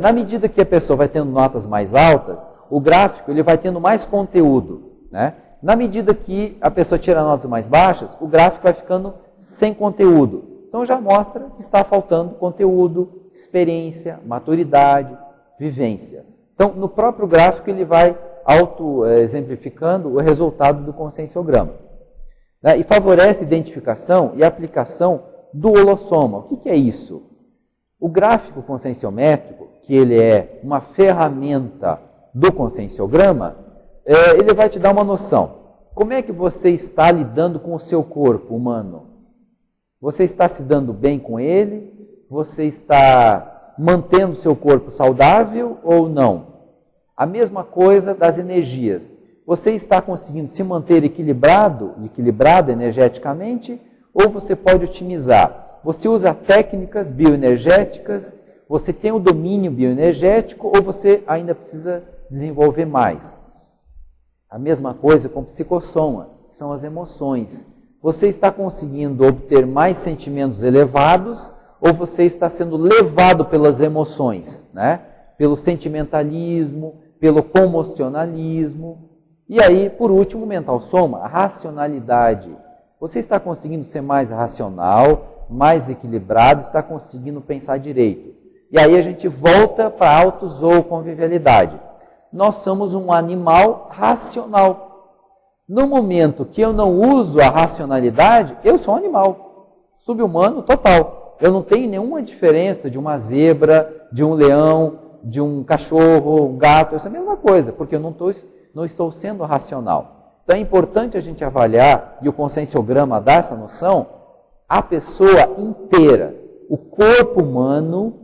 Na medida que a pessoa vai tendo notas mais altas, o gráfico ele vai tendo mais conteúdo, né? Na medida que a pessoa tira notas mais baixas, o gráfico vai ficando sem conteúdo. Então já mostra que está faltando conteúdo, experiência, maturidade, vivência. Então no próprio gráfico ele vai auto-exemplificando o resultado do conscienciograma, né? E favorece a identificação e a aplicação do holossoma. O que é isso? O gráfico conscienciométrico, que ele é uma ferramenta do conscienciograma, ele vai te dar uma noção. Como é que você está lidando com o seu corpo humano? Você está se dando bem com ele? Você está mantendo o seu corpo saudável ou não? A mesma coisa das energias. Você está conseguindo se manter equilibrado energeticamente, ou você pode otimizar? Você usa técnicas bioenergéticas, você tem o domínio bioenergético, ou você ainda precisa desenvolver mais? A mesma coisa com o psicossoma, que são as emoções. Você está conseguindo obter mais sentimentos elevados, ou você está sendo levado pelas emoções, né? Pelo sentimentalismo, pelo comocionalismo. E aí, por último, o mental soma, a racionalidade. Você está conseguindo ser mais racional, mais equilibrado, está conseguindo pensar direito. E aí a gente volta para autos ou convivialidade. Nós somos um animal racional. No momento que eu não uso a racionalidade, eu sou um animal, subhumano total. Eu não tenho nenhuma diferença de uma zebra, de um leão, de um cachorro, um gato, essa é a mesma coisa, porque eu não estou sendo racional. Então é importante a gente avaliar, e o conscienciograma dá essa noção, a pessoa inteira, o corpo humano,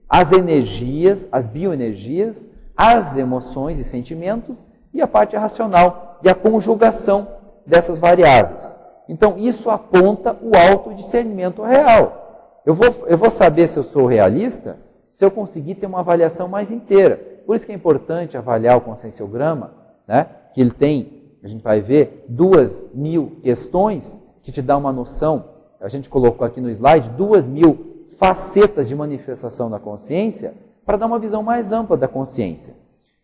as energias, as bioenergias, as emoções e sentimentos e a parte racional e a conjugação dessas variáveis. Então isso aponta o autodiscernimento real. Eu vou saber se eu sou realista se eu conseguir ter uma avaliação mais inteira. Por isso que é importante avaliar o conscienciograma, né? Que ele tem, a gente vai ver, 2.000 questões que te dá uma noção. A gente colocou aqui no slide 2.000 facetas de manifestação da consciência para dar uma visão mais ampla da consciência.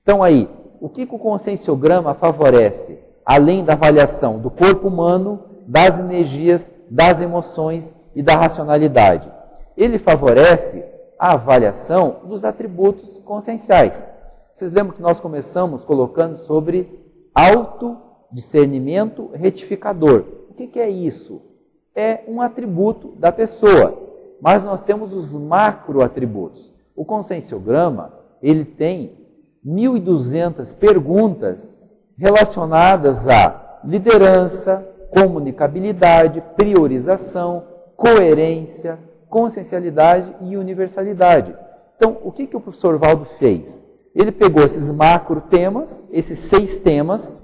Então aí, o que o conscienciograma favorece? Além da avaliação do corpo humano, das energias, das emoções e da racionalidade. Ele favorece a avaliação dos atributos conscienciais. Vocês lembram que nós começamos colocando sobre autodiscernimento retificador. O que é isso? É um atributo da pessoa, mas nós temos os macroatributos. O conscienciograma, ele tem 1.200 perguntas relacionadas à liderança, comunicabilidade, priorização, coerência, consciencialidade e universalidade. Então, o que o professor Valdo fez? Ele pegou esses macro temas, esses 6 temas,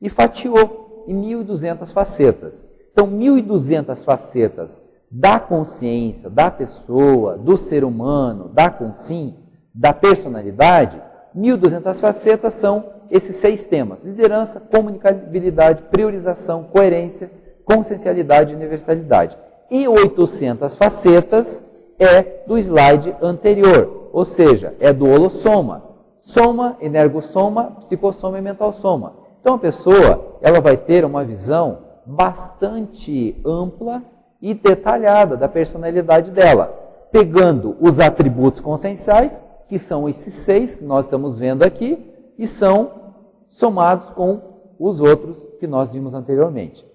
e fatiou em 1.200 facetas. Então, 1.200 facetas da consciência, da pessoa, do ser humano, da consim, da personalidade, 1.200 facetas são esses 6 temas: liderança, comunicabilidade, priorização, coerência, consciencialidade e universalidade. E 800 facetas é do slide anterior, ou seja, é do holossoma. Soma, energossoma, psicossoma e mental soma. Então a pessoa ela vai ter uma visão bastante ampla e detalhada da personalidade dela, pegando os atributos conscienciais, que são esses 6 que nós estamos vendo aqui, e são somados com os outros que nós vimos anteriormente.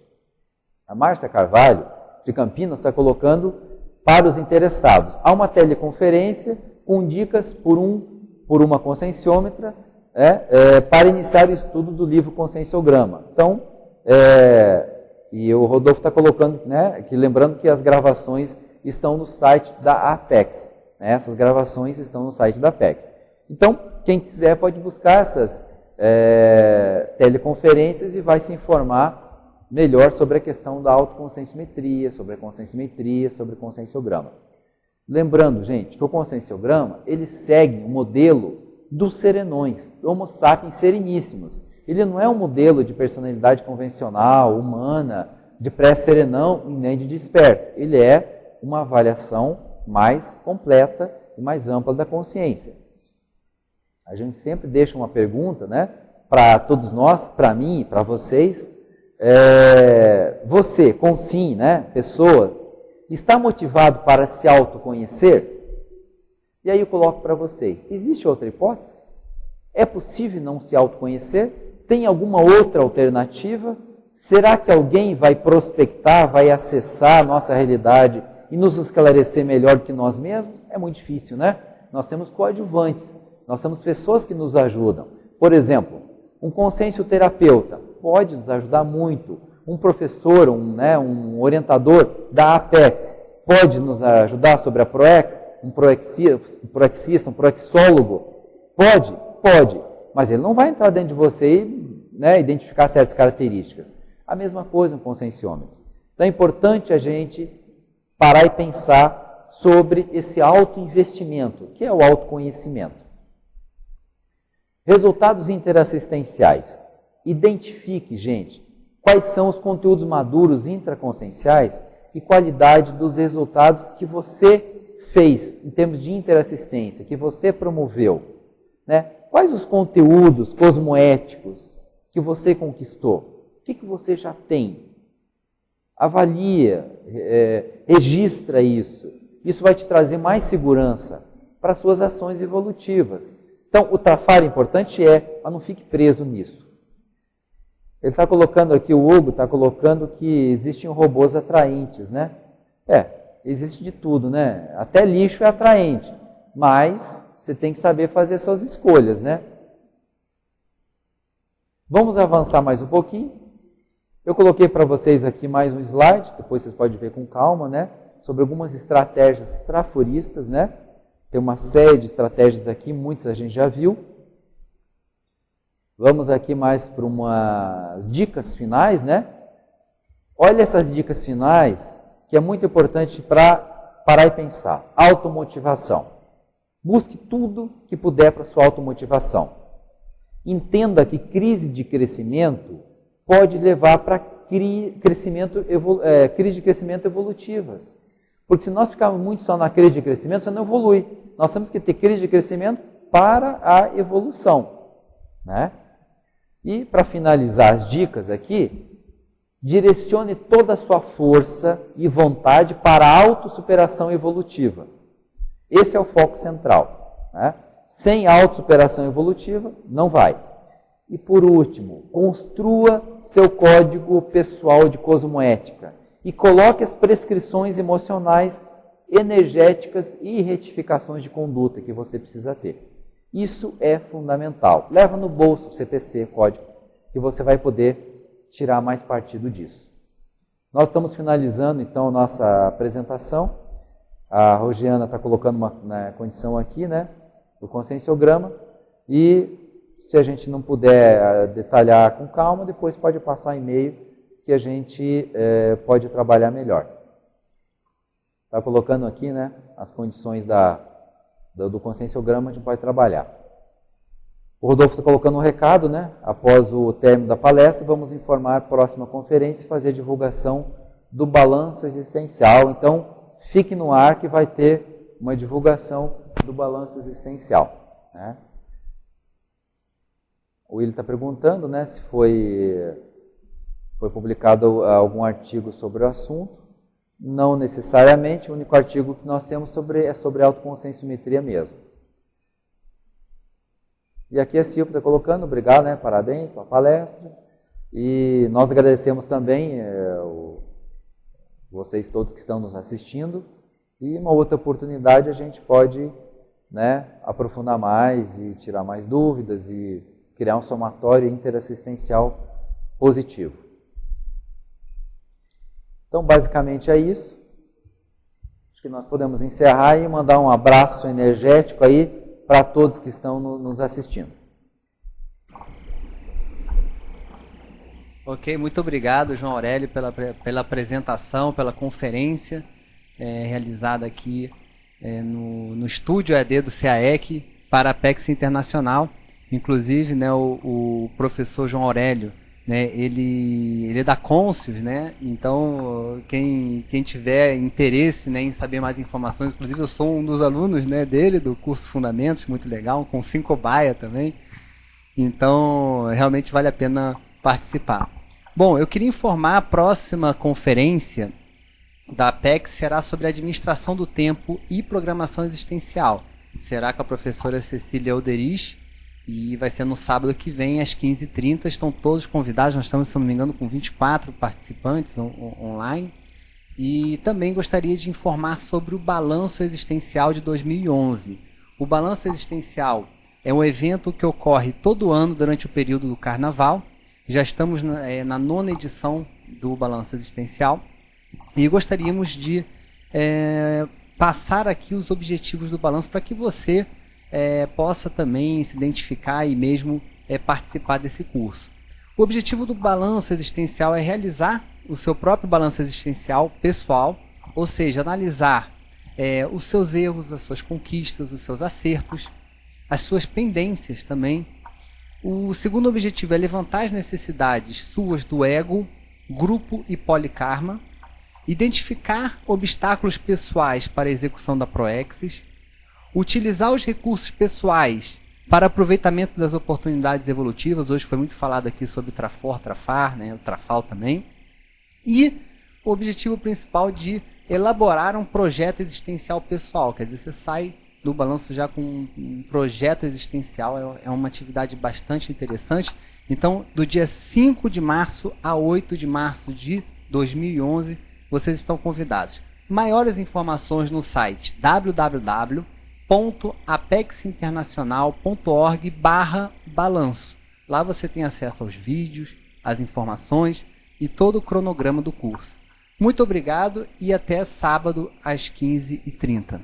A Márcia Carvalho, de Campinas, está colocando para os interessados. Há uma teleconferência com dicas por uma conscienciômetra para iniciar o estudo do livro Conscienciograma. Então, e o Rodolfo está colocando, né, que, lembrando que as gravações estão no site da Apex. Né, essas gravações estão no site da Apex. Então, quem quiser pode buscar essas teleconferências e vai se informar melhor sobre a questão da autoconscienciometria, sobre a conscienciometria, sobre o conscienciograma. Lembrando, gente, que o conscienciograma, ele segue o modelo dos serenões, Homo sapiens sereníssimos. Ele não é um modelo de personalidade convencional, humana, de pré-serenão e nem de desperto. Ele é uma avaliação mais completa e mais ampla da consciência. A gente sempre deixa uma pergunta, né, para todos nós, para mim, para vocês. Você, com sim, né, pessoa, está motivado para se autoconhecer? E aí eu coloco para vocês, existe outra hipótese? É possível não se autoconhecer? Tem alguma outra alternativa? Será que alguém vai prospectar, vai acessar a nossa realidade e nos esclarecer melhor do que nós mesmos? É muito difícil, né? Nós temos coadjuvantes, nós temos pessoas que nos ajudam. Por exemplo, um consciencioterapeuta pode nos ajudar muito. Um professor, um orientador da Apex pode nos ajudar sobre a ProEx? Um proexista, um proexólogo? Pode. Mas ele não vai entrar dentro de você e, né, identificar certas características. A mesma coisa um conscienciômetro. Então é importante a gente parar e pensar sobre esse autoinvestimento, que é o autoconhecimento. Resultados interassistenciais. Identifique, gente, quais são os conteúdos maduros intraconscienciais e qualidade dos resultados que você fez em termos de interassistência, que você promoveu. Né? Quais os conteúdos cosmoéticos que você conquistou? O que você já tem? Avalia, registra isso. Isso vai te trazer mais segurança para as suas ações evolutivas. Então, o trafar importante mas não fique preso nisso. Ele está colocando aqui, o Hugo está colocando que existem robôs atraentes, né? Existe de tudo, né? Até lixo é atraente, mas você tem que saber fazer suas escolhas, né? Vamos avançar mais um pouquinho. Eu coloquei para vocês aqui mais um slide, depois vocês podem ver com calma, né? Sobre algumas estratégias traforistas, né? Tem uma série de estratégias aqui, muitas a gente já viu. Vamos aqui mais para umas dicas finais, né? Olha essas dicas finais, que é muito importante para parar e pensar. Automotivação. Busque tudo que puder para a sua automotivação. Entenda que crise de crescimento pode levar para crise de crescimento evolutivas. Porque se nós ficarmos muito só na crise de crescimento, você não evolui. Nós temos que ter crise de crescimento para a evolução. Né? E para finalizar as dicas aqui, direcione toda a sua força e vontade para a autossuperação evolutiva. Esse é o foco central. Né? Sem autossuperação evolutiva, não vai. E por último, construa seu código pessoal de cosmoética e coloque as prescrições emocionais, energéticas e retificações de conduta que você precisa ter. Isso é fundamental. Leva no bolso o CPC, código, que você vai poder tirar mais partido disso. Nós estamos finalizando, então, nossa apresentação. A Rosiana está colocando uma condição aqui, né, do conscienciograma. E se a gente não puder detalhar com calma, depois pode passar e-mail que a gente pode trabalhar melhor. Está colocando aqui, né, as condições do conscienciograma, a gente pode trabalhar. O Rodolfo está colocando um recado, né? Após o término da palestra, vamos informar a próxima conferência e fazer a divulgação do balanço existencial. Então, fique no ar que vai ter uma divulgação do balanço existencial. Né? O Willi está perguntando, né, se foi publicado algum artigo sobre o assunto. Não necessariamente, o único artigo que nós temos é sobre autoconscienciometria mesmo. E aqui a Silvia está colocando, obrigado, né, parabéns pela palestra. E nós agradecemos também vocês todos que estão nos assistindo. E uma outra oportunidade a gente pode, né, aprofundar mais e tirar mais dúvidas e criar um somatório interassistencial positivo. Então, basicamente é isso. Acho que nós podemos encerrar e mandar um abraço energético aí para todos que estão nos assistindo. Ok, muito obrigado, João Aurélio, pela apresentação, pela conferência realizada aqui no estúdio EAD do CAEC para a Apex Internacional. Inclusive, né, o professor João Aurélio né, ele é da Consus, né, então quem tiver interesse, né, em saber mais informações, inclusive eu sou um dos alunos, né, dele, do curso Fundamentos, muito legal, com 5 Baia também, então realmente vale a pena participar. Bom, eu queria informar a próxima conferência da Apex será sobre administração do tempo e programação existencial. Será com a professora Cecília Alderich e vai ser no sábado que vem, às 15h30. Estão todos convidados, nós estamos, se não me engano, com 24 participantes online. E também gostaria de informar sobre o Balanço Existencial de 2011. O Balanço Existencial é um evento que ocorre todo ano durante o período do Carnaval. Já estamos na 9ª edição do Balanço Existencial. E gostaríamos de passar aqui os objetivos do balanço para que você possa também se identificar e mesmo participar desse curso. O objetivo do balanço existencial é realizar o seu próprio balanço existencial pessoal, ou seja, analisar os seus erros, as suas conquistas, os seus acertos, as suas pendências também. O segundo objetivo é levantar as necessidades suas do ego, grupo e polikarma, identificar obstáculos pessoais para a execução da Proexis, utilizar os recursos pessoais para aproveitamento das oportunidades evolutivas. Hoje foi muito falado aqui sobre Trafor, Trafar, né, o Trafal também. E o objetivo principal de elaborar um projeto existencial pessoal. Quer dizer, você sai do balanço já com um projeto existencial. É uma atividade bastante interessante. Então, do dia 5 de março a 8 de março de 2011, vocês estão convidados. Maiores informações no site www.apexinternacional.org/balanço. Lá você tem acesso aos vídeos, às informações e todo o cronograma do curso. Muito obrigado e até sábado às 15h30.